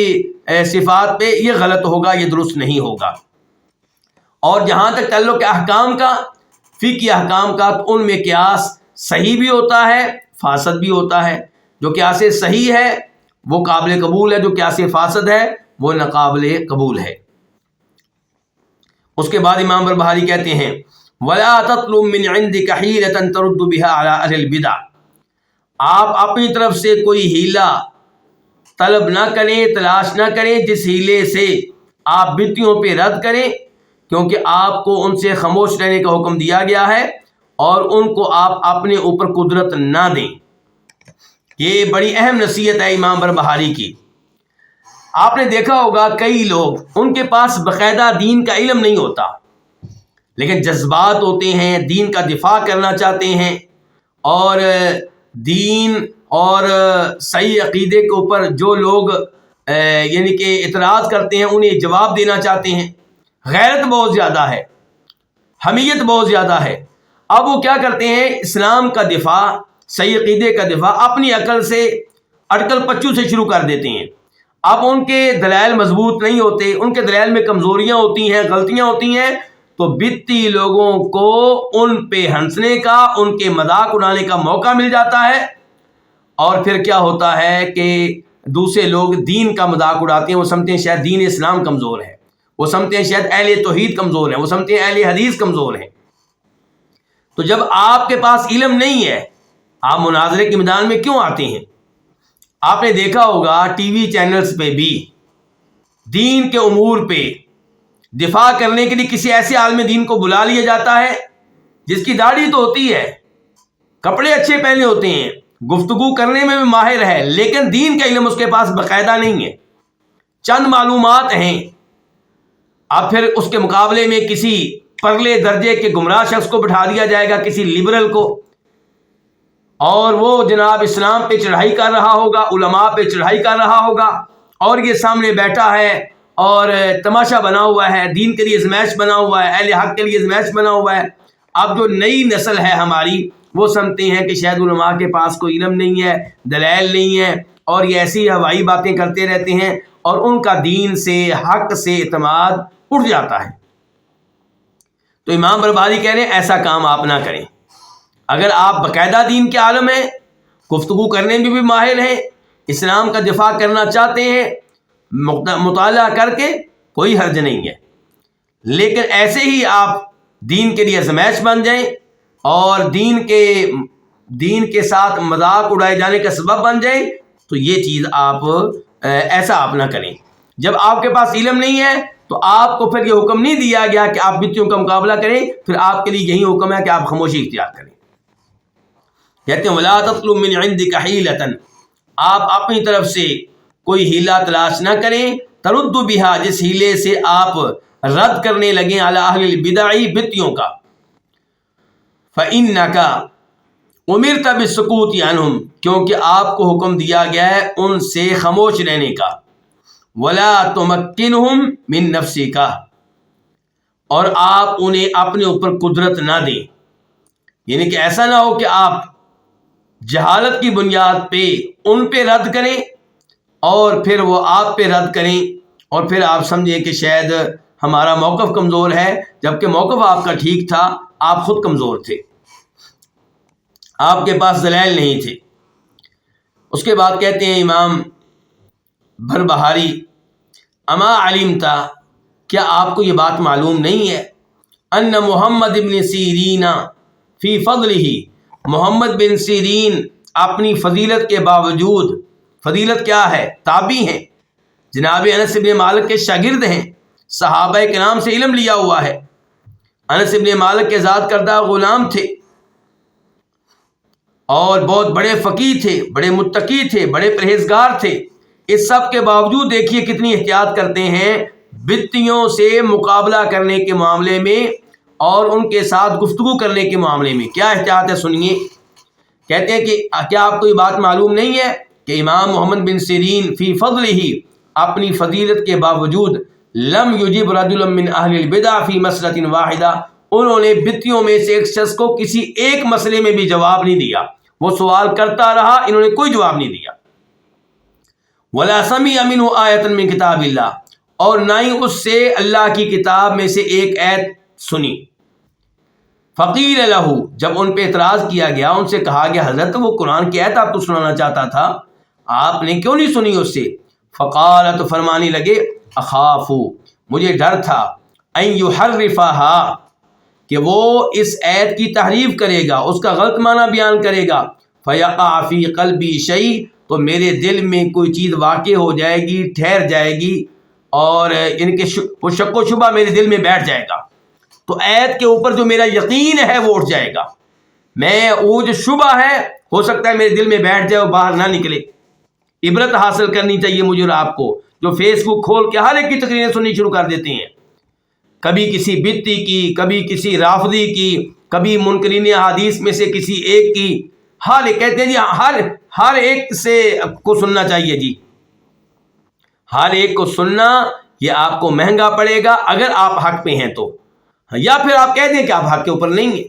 صفات پہ، یہ غلط ہوگا، یہ درست نہیں ہوگا۔ اور جہاں تک تعلق احکام کا، فقہی احکام کا، تو ان میں قیاس صحیح بھی ہوتا ہے، فاسد بھی ہوتا ہے۔ جو قیاس صحیح ہے وہ قابل قبول ہے، جو قیاس فاسد ہے وہ ناقابل قبول ہے۔ اس کے بعد امام بربہاری کہتے ہیں وَلَا تَطْلُبْ مِنْ عِنْدِكَ حِيلَةً تَرُدُّ بِهَا عَلَىٰ أَهْلِ الْبِدْعِ، آپ اپنی طرف سے کوئی ہیلہ طلب نہ کریں، تلاش نہ کریں جس ہیلے سے آپ بدعتوں پہ رد کریں، کیونکہ آپ کو ان سے خاموش رہنے کا حکم دیا گیا ہے اور ان کو آپ اپنے اوپر قدرت نہ دیں۔ یہ بڑی اہم نصیحت ہے امام بربہاری کی۔ آپ نے دیکھا ہوگا کئی لوگ، ان کے پاس باقاعدہ دین کا علم نہیں ہوتا، لیکن جذبات ہوتے ہیں، دین کا دفاع کرنا چاہتے ہیں، اور دین اور صحیح عقیدے کے اوپر جو لوگ یعنی کہ اعتراض کرتے ہیں انہیں جواب دینا چاہتے ہیں۔ غیرت بہت زیادہ ہے، حمیت بہت زیادہ ہے۔ اب وہ کیا کرتے ہیں، اسلام کا دفاع، صحیح عقیدے کا دفاع اپنی عقل سے، اٹکل پچو سے شروع کر دیتے ہیں۔ اب ان کے دلائل مضبوط نہیں ہوتے، ان کے دلائل میں کمزوریاں ہوتی ہیں، غلطیاں ہوتی ہیں، تو بدعتی لوگوں کو ان پہ ہنسنے کا، ان کے مذاق اڑانے کا موقع مل جاتا ہے، اور پھر کیا ہوتا ہے کہ دوسرے لوگ دین کا مذاق اڑاتے ہیں۔ وہ سمجھتے ہیں شاید دین اسلام کمزور ہے، وہ سمجھتے ہیں شاید اہل توحید کمزور ہیں، وہ سمجھتے ہیں اہل حدیث کمزور ہیں۔ تو جب آپ کے پاس علم نہیں ہے، آپ مناظرے کے میدان میں کیوں آتے ہیں؟ آپ نے دیکھا ہوگا ٹی وی چینلز پہ بھی دین کے امور پہ دفاع کرنے کے لیے کسی ایسے عالم دین کو بلا لیا جاتا ہے جس کی داڑھی تو ہوتی ہے، کپڑے اچھے پہنے ہوتے ہیں، گفتگو کرنے میں بھی ماہر ہے، لیکن دین کا علم اس کے پاس باقاعدہ نہیں ہے، چند معلومات ہیں۔ اب پھر اس کے مقابلے میں کسی پرلے درجے کے گمراہ شخص کو بٹھا دیا جائے گا، کسی لبرل کو، اور وہ جناب اسلام پہ چڑھائی کر رہا ہوگا، علماء پہ چڑھائی کر رہا ہوگا، اور یہ سامنے بیٹھا ہے اور تماشا بنا ہوا ہے، دین کے لیے ازمیش بنا ہوا ہے، اہل حق کے لیے ازمیش بنا ہوا ہے۔ اب جو نئی نسل ہے ہماری، وہ سمجھتے ہیں کہ شاید علماء کے پاس کوئی علم نہیں ہے، دلائل نہیں ہے، اور یہ ایسی ہوائی باتیں کرتے رہتے ہیں، اور ان کا دین سے، حق سے اعتماد اٹھ جاتا ہے۔ تو امام بربہاری کہہ رہے ہیں ایسا کام آپ نہ کریں۔ اگر آپ باقاعدہ دین کے عالم ہیں، گفتگو کرنے میں بھی ماہر ہیں، اسلام کا دفاع کرنا چاہتے ہیں، مطالعہ کر کے کوئی حرج نہیں ہے، لیکن ایسے ہی آپ دین کے لیے آزمائش بن جائیں اور دین کے ساتھ مذاق اڑائے جانے کا سبب بن جائیں، تو یہ چیز ایسا آپ نہ کریں۔ جب آپ کے پاس علم نہیں ہے تو آپ کو پھر یہ حکم نہیں دیا گیا کہ آپ بتیوں کا مقابلہ کریں، پھر آپ کے لیے یہی حکم ہے کہ آپ خاموشی اختیار کریں۔ کہتے ہیں وَلَا تَطْلُبْ مِنْ عِنْدِكَ حِيلَةً، آپ اپنی طرف سے کوئی ہیلہ تلاش نہ کریں، ترد بها، جس ہیلے سے آپ رد کرنے لگیں علی اہل البدع، بدعیوں کا، فَإِنَّكَ امرت بالسکوت عنہم، کیونکہ آپ کو حکم دیا گیا ہے ان سے خاموش رہنے کا، ولا تمکنہم من نفسک، اور آپ انہیں اپنے اوپر قدرت نہ دیں، یعنی کہ ایسا نہ ہو کہ آپ جہالت کی بنیاد پہ ان پہ رد کریں اور پھر وہ آپ پہ رد کریں اور پھر آپ سمجھیں کہ شاید ہمارا موقف کمزور ہے، جبکہ موقف آپ کا ٹھیک تھا، آپ خود کمزور تھے، آپ کے پاس دلائل نہیں تھے۔ اس کے بعد کہتے ہیں امام بھربہاری، اما علمتا، کیا آپ کو یہ بات معلوم نہیں ہے، ان محمد بن سیرین فی فضلہ، محمد بن سیرین اپنی فضیلت کے باوجود، فضیلت کیا ہے، تابعی ہیں، جناب انس بن مالک کے شاگرد ہیں، صحابہ کرام سے علم لیا ہوا ہے، انس بن مالک کے ذات کردہ غلام تھے اور بہت بڑے فقیہ تھے، بڑے متقی تھے، بڑے پرہیزگار تھے، اس سب کے باوجود دیکھیے کتنی احتیاط کرتے ہیں بدعیوں سے مقابلہ کرنے کے معاملے میں اور ان کے ساتھ گفتگو کرنے کے معاملے میں۔ کیا احتیاط ہے سنیے، کہتے ہیں کہ کیا آپ کو یہ بات معلوم نہیں ہے کہ امام محمد بن سیرین فی فضلہ، اپنی فضیلت کے باوجود، لم یجب رجل من اہل البدع فی مسئلۃ واحدہ، انہوں نے بدعیوں میں سے ایک شخص کو کسی ایک مسئلے میں بھی جواب نہیں دیا، وہ سوال کرتا رہا، انہوں نے کوئی جواب نہیں دیا۔ ولا سمع منہ آیۃ من کتاب اللہ، اور نہ ہی اس سے اللہ کی کتاب میں سے ایک آیت سنی۔ فقیل لہ، جب ان پہ اعتراض کیا گیا، ان سے کہا گیا حضرت وہ قرآن کی آیت آپ کو سنانا چاہتا تھا، آپ نے کیوں نہیں سنی اس سے؟ فقال، تو فرمانے لگے، اخاف، مجھے ڈر تھا، ان یحرفہا، کہ وہ اس آیت کی تحریف کرے گا، اس کا غلط معنی بیان کرے گا، فیقع فی قلبی شیء، تو میرے دل میں کوئی چیز واقع ہو جائے گی، ٹھہر جائے گی، اور ان کے وہ شک و شبہ میرے دل میں بیٹھ جائے گا، تو آیت کے اوپر جو میرا یقین ہے وہ اٹھ جائے گا، وہ جو شبہ ہے ہو سکتا ہے میرے دل میں بیٹھ جائے اور باہر نہ نکلے۔ عبرت حاصل کرنی چاہیے مجھے اور آپ کو، جو فیس بک کھول کے ہر ایک کی تقریریں سننی شروع کر دیتے ہیں، کبھی کسی بدعی کی، کبھی کسی رافضی کی، کبھی منکرین احادیث میں سے کسی ایک کی، ہر ایک کہتے ہیں جی ہر ایک سے کو سننا چاہیے، جی ہر ایک کو سننا یہ آپ کو مہنگا پڑے گا اگر آپ حق پہ ہیں تو، یا پھر آپ کہہ دیں کہ آپ حق کے اوپر نہیں ہیں۔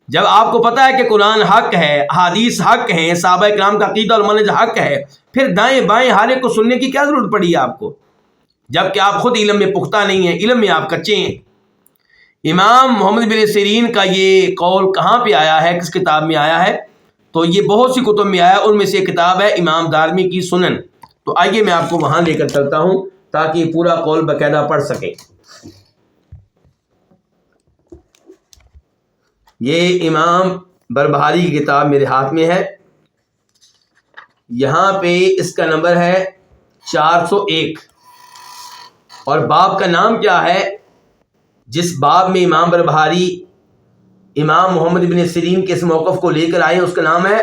جب آپ کو پتا ہے کہ قرآن حق ہے، احادیث حق ہیں، صحابہ کرام کا عقیدہ اور منہج حق ہے، پھر دائیں بائیں ہر ایک کو سننے کی کیا ضرورت پڑی ہے آپ کو، جبکہ آپ خود علم میں پختہ نہیں ہیں، علم میں آپ کچے ہیں۔ امام محمد بن سیرین کا یہ قول کہاں پہ آیا ہے، کس کتاب میں آیا ہے؟ تو یہ بہت سی کتب میں آیا، ان میں سے ایک کتاب ہے امام دارمی کی سنن، تو آئیے میں آپ کو وہاں لے کر چلتا ہوں تاکہ یہ پورا قول باقاعدہ پڑھ سکیں۔ یہ امام بربہاری کی کتاب میرے ہاتھ میں ہے، یہاں پہ اس کا نمبر ہے 401، اور باب کا نام کیا ہے؟ جس باب میں امام بربہاری امام محمد بن سیرین کے اس موقف کو لے کر آئے اس کا نام ہے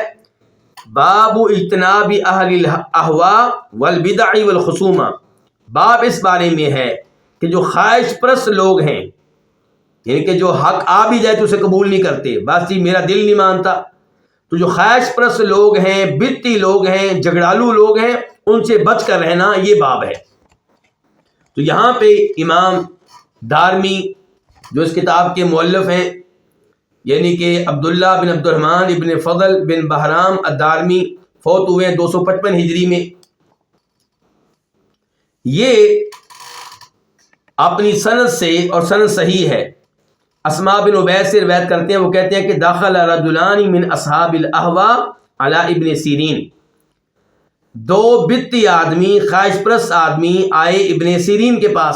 باب اجتناب اہل الاہواء والبدع والخصومہ۔ باب اس بارے میں ہے کہ جو خواہش پرست لوگ ہیں، یعنی کہ جو حق آ بھی جائے تو اسے قبول نہیں کرتے، بس جی میرا دل نہیں مانتا، تو جو خواہش پرست لوگ ہیں، بدعی لوگ ہیں، جھگڑالو لوگ ہیں، ان سے بچ کر رہنا، یہ باب ہے۔ تو یہاں پہ امام دارمی جو اس کتاب کے مؤلف ہیں، یعنی کہ عبداللہ بن عبد الرحمن ابن فضل بن بہرام الدارمی، فوت ہوئے ہیں 255 ہجری میں، یہ اپنی سند سے، اور سند صحیح ہے، اسماء بن عبید سے روایت کرتے ہیں، وہ کہتے ہیں کہ دخل رجلان من اصحاب الاہواء علی ابن سیرین، دو بدتی آدمی، خواہش پرست آدمی آئے ابن سیرین کے پاس،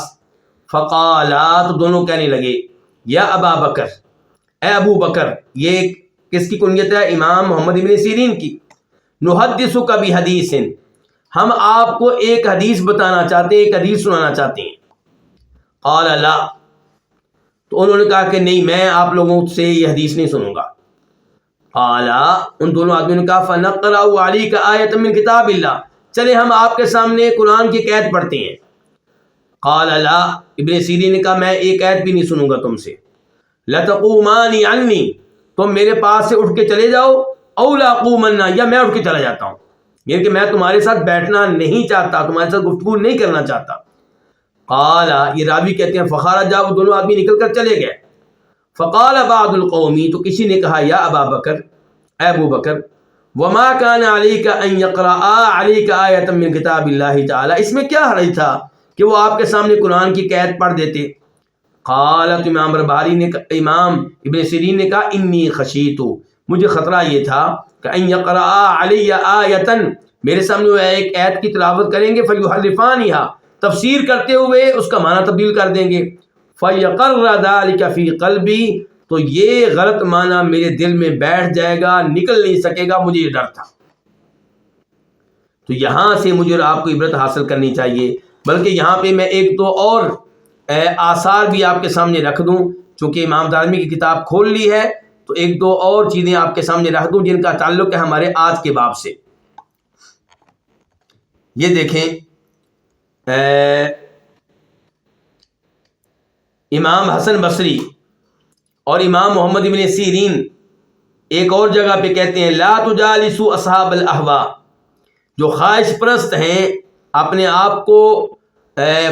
فقالا، تو دونوں کہنے لگے، یا ابا بکر، اے ابو بکر، یہ کس کی کنیت ہے؟ امام محمد ابن سیرین کی، نحدثک بحدیث، ہم آپ کو ایک حدیث بتانا چاہتے ہیں، ایک حدیث سنانا چاہتے ہیں۔ قال لا، تو انہوں نے کہا کہ نہیں، میں آپ لوگوں سے یہ حدیث نہیں سنوں گا۔ قال، ان دونوں آدمیوں نے کہا فنقرأ علیک آیۃ من کتاب اللہ، چلے ہم آپ کے سامنے قرآن کی ایک آیت پڑھتے ہیں۔ قال لا، ابن سیرین نے کہا میں ایک آیت بھی نہیں سنوں گا تم سے۔ لتقومان عنی، تم میرے پاس سے اٹھ کے چلے جاؤ، او لاقومن، یا میں اٹھ کے چلا جاتا ہوں، یعنی کہ میں تمہارے ساتھ بیٹھنا نہیں چاہتا، تمہارے ساتھ گفتگو نہیں کرنا چاہتا۔ قال، یہ راوی کہتے ہیں فخرجا، وہ دونوں آدمی نکل کر چلے گئے۔ فقال بعض القومی، تو کسی نے کہا یا ابا بکر، اے ابو بکر، وما كان عليك ان يقرأ عليك آیۃ من کتاب اللہ تعالی، اس میں کیا حرج تھا کہ وہ آپ کے سامنے قرآن کی آیت پڑھ دیتے؟ قال، تو امام بربہاری نے، امام ابن سیرین نے کہا انی خشیت، مجھے خطرہ یہ تھا کہ ان يقرأ علی آیۃ، میرے سامنے وہ ایک آیت کی تلاوت کریں گے، فیحرفانھا، تفسیر کرتے ہوئے اس کا معنی تبدیل کر دیں گے، فیقر ذلک فی قلبی، تو یہ غلط معنی میرے دل میں بیٹھ جائے گا، نکل نہیں سکے گا، مجھے یہ ڈر تھا۔ تو یہاں سے مجھے اور آپ کو عبرت حاصل کرنی چاہیے، بلکہ یہاں پہ میں ایک دو اور آثار بھی آپ کے سامنے رکھ دوں، چونکہ امام دارمی کی کتاب کھول لی ہے تو ایک دو اور چیزیں آپ کے سامنے رکھ دوں جن کا تعلق ہے ہمارے آج کے باب سے۔ یہ دیکھیں، امام حسن بصری اور امام محمد ابن سیرین ایک اور جگہ پہ کہتے ہیں لا تجالسوا اصحاب الاہواء، جو خواہش پرست ہیں، اپنے آپ کو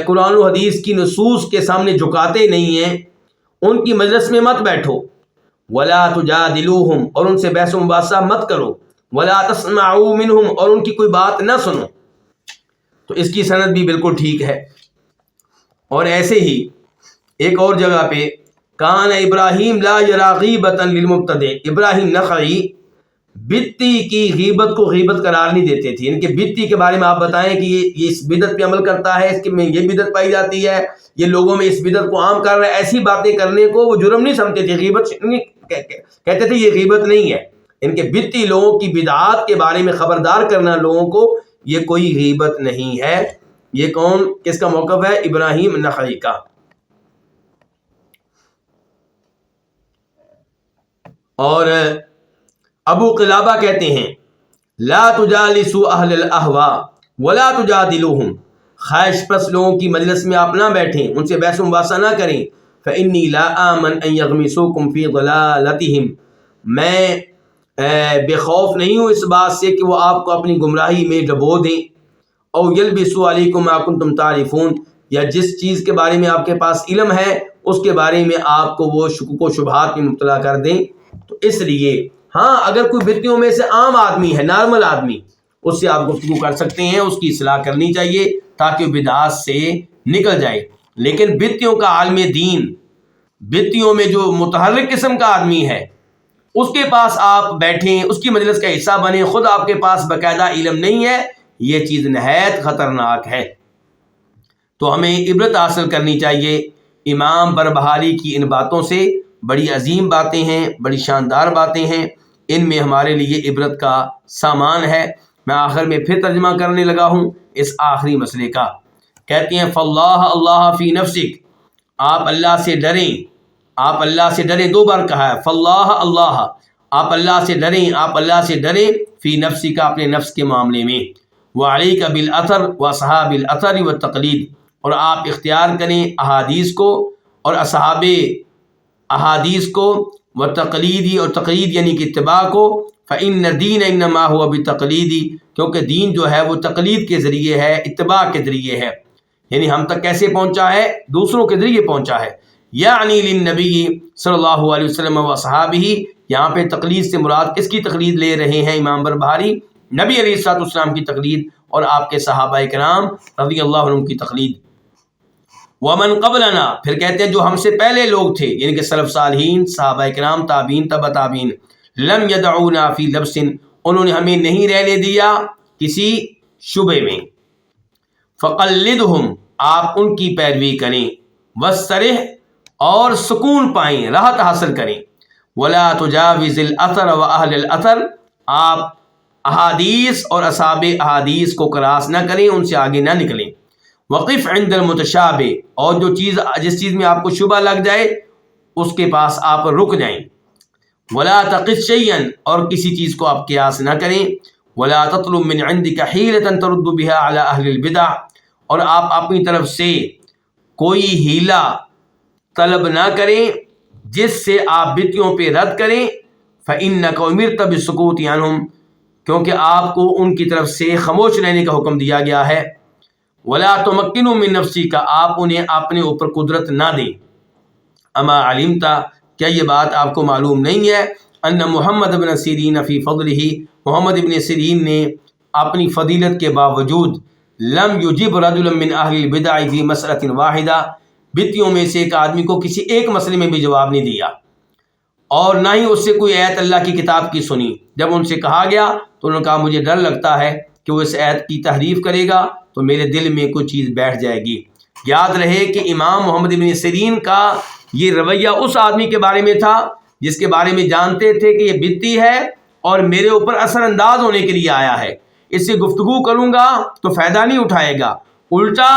قرآن و حدیث کی نصوص کے سامنے جھکاتے نہیں ہیں، ان کی مجلس میں مت بیٹھو، ولا تجادلوہم، اور ان سے بحث و مباحثہ مت کرو، ولا تسمعوا منہم، اور ان کی کوئی بات نہ سنو۔ تو اس کی سند بھی بالکل ٹھیک ہے۔ اور ایسے ہی ایک اور جگہ پہ کان ابراہیم لا یری غیبۃ للمبتدع، ابراہیم نخعی بدتی کی غیبت کو غیبت قرار نہیں دیتے تھے، ان کے بدتی کے بارے میں آپ بتائیں کہ یہ اس بدعت پہ عمل کرتا ہے، اس کے میں یہ بدعت پائی جاتی ہے، یہ لوگوں میں اس بدعت کو عام کر رہا ہے، ایسی باتیں کرنے کو وہ جرم نہیں سمجھتے تھے، غیبت کہتے تھے، یہ غیبت نہیں ہے۔ ان کے بدتی لوگوں کی بدعات کے بارے میں خبردار کرنا لوگوں کو، یہ کوئی غیبت نہیں ہے۔ یہ کون، کس کا موقف ہے؟ ابراہیم نخعی کا۔ اور ابو قلابہ کہتے ہیں لا تجالسوا اہل الاہواء ولا تجادلوہم، خواہش پرست لوگوں کی مجلس میں آپ نہ بیٹھیں، ان سے بحث و مباحثہ نہ کریں، فانی لا آمن ان یغمسوکم فی ضلالتہم، میں بے خوف نہیں ہوں اس بات سے کہ وہ آپ کو اپنی گمراہی میں ڈبو دیں، او یلبسوا علیکم ما کنتم تعرفون، یا جس چیز کے بارے میں آپ کے پاس علم ہے اس کے بارے میں آپ کو وہ شکوک و شبہات میں مبتلا کر دیں۔ تو اس لیے ہاں، اگر کوئی بدعتوں میں سے عام آدمی ہے، نارمل آدمی، اس سے آپ گفتگو کر سکتے ہیں، اس کی اصلاح کرنی چاہیے تاکہ وہ بدعات سے نکل جائے۔ لیکن بدعتوں کا عالم دین، بدعتوں میں جو متحرک قسم کا آدمی ہے، اس کے پاس آپ بیٹھیں، اس کی مجلس کا حصہ بنیں، خود آپ کے پاس باقاعدہ علم نہیں ہے، یہ چیز نہایت خطرناک ہے۔ تو ہمیں عبرت حاصل کرنی چاہیے امام بربہاری کی ان باتوں سے، بڑی عظیم باتیں ہیں، بڑی شاندار باتیں ہیں، ان میں ہمارے لیے عبرت کا سامان ہے۔ میں آخر میں پھر ترجمہ کرنے لگا ہوں اس آخری مسئلے کا۔ کہتے ہیں فاللہ اللہ فی نفسک، آپ اللہ سے ڈریں، آپ اللہ سے ڈریں، دو بار کہا ہے فاللہ اللہ، آپ اللہ سے ڈریں، آپ اللہ سے ڈریں، فی نفسک، اپنے نفس کے معاملے میں، وعلیک بالاثر واصحاب الاثر والتقلید، اور آپ اختیار کریں احادیث کو اور اصحاب احادیث کو، وتقلیدی، اور تقلید یعنی کہ اتباع کو، فإن الدین انما هو بالتقلید، کیونکہ دین جو ہے وہ تقلید کے ذریعے ہے، اتباع کے ذریعے ہے، یعنی ہم تک کیسے پہنچا ہے؟ دوسروں کے ذریعے پہنچا ہے۔ یعنی للنبی صلی اللہ علیہ وسلم و صحابہ، یہاں پہ تقلید سے مراد کس کی تقلید لے رہے ہیں امام بربہاری؟ نبی علیہ الصلوۃ والسلام کی تقلید اور آپ کے صحابہ کرام رضی اللہ عنہم کی تقلید۔ ومن قبلنا، پھر کہتے ہیں جو ہم سے پہلے لوگ تھے یعنی کہ سلف صالحین، صحابہ کرام، تابعین، تبع تابعین، لم یدعونا فی لبس، انہوں نے ہمیں نہیں رہنے دیا کسی شبے میں. فقلدہم، آپ ان کی پیروی کریں، واسترح، اور سکون پائیں، راحت حاصل کریں. ولا تجاوز الاثر واہل الاثر، آپ احادیث اور اصحاب احادیث کو کراس نہ کریں، ان سے آگے نہ نکلیں. وقف عند المتشابہ، اور جس چیز میں آپ کو شبہ لگ جائے اس کے پاس آپ رک جائیں. ولا تقص شیئا، اور کسی چیز کو آپ قیاس نہ کریں. ولا تطلب من عندك حیلة ترد بها على اہل البدع، اور آپ اپنی طرف سے کوئی ہیلہ طلب نہ کریں جس سے آپ بدعتوں پہ رد کریں. فإنك أمرت بالسکوت عنهم، کیونکہ آپ کو ان کی طرف سے خاموش رہنے کا حکم دیا گیا ہے. ولا تمکنوا من نفسک، آپ انہیں اپنے اوپر قدرت نہ دیں. اما علمت، کیا یہ بات آپ کو معلوم نہیں ہے، ان محمد بن سیرین فی فضلہ، محمد ابن سیرین نے اپنی فضیلت کے باوجود لم یجب رجلا من اہل البدع فی مسئلۃ واحدہ، بدعتوں میں سے ایک آدمی کو کسی ایک مسئلے میں بھی جواب نہیں دیا، اور نہ ہی اس سے کوئی آیت اللہ کی کتاب کی سنی. جب ان سے کہا گیا تو انہوں نے کہا مجھے ڈر لگتا ہے کہ وہ اس آیت کی تحریف کرے گا تو میرے دل میں کوئی چیز بیٹھ جائے گی. یاد رہے کہ امام محمد بن سیرین کا یہ رویہ اس آدمی کے بارے میں تھا جس کے بارے میں جانتے تھے کہ یہ بدعتی ہے اور میرے اوپر اثر انداز ہونے کے لیے آیا ہے، اس سے گفتگو کروں گا تو فائدہ نہیں اٹھائے گا، الٹا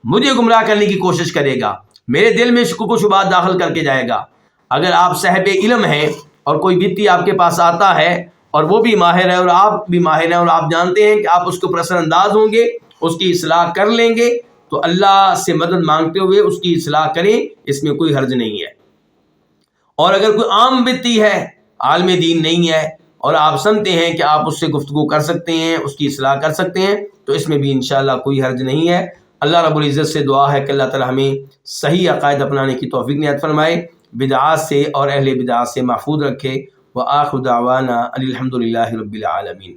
مجھے گمراہ کرنے کی کوشش کرے گا، میرے دل میں شکوک و شبہات داخل کر کے جائے گا. اگر آپ صاحب علم ہیں اور کوئی بدعتی آپ کے پاس آتا ہے اور وہ بھی ماہر ہے اور آپ بھی ماہر ہیں اور آپ جانتے ہیں کہ آپ اس کے اوپر اثر انداز ہوں گے، اس کی اصلاح کر لیں گے، تو اللہ سے مدد مانگتے ہوئے اس کی اصلاح کریں، اس میں کوئی حرج نہیں ہے. اور اگر کوئی عام بدعتی ہے، عالم دین نہیں ہے، اور آپ سمجھتے ہیں کہ آپ اس سے گفتگو کر سکتے ہیں، اس کی اصلاح کر سکتے ہیں، تو اس میں بھی انشاءاللہ کوئی حرج نہیں ہے. اللہ رب العزت سے دعا ہے کہ اللہ تعالی ہمیں صحیح عقائد اپنانے کی توفیق عنایت فرمائے، بدعات سے اور اہل بدعات سے محفوظ رکھے. وآخر دعوانا ان الحمد للہ رب العالمین.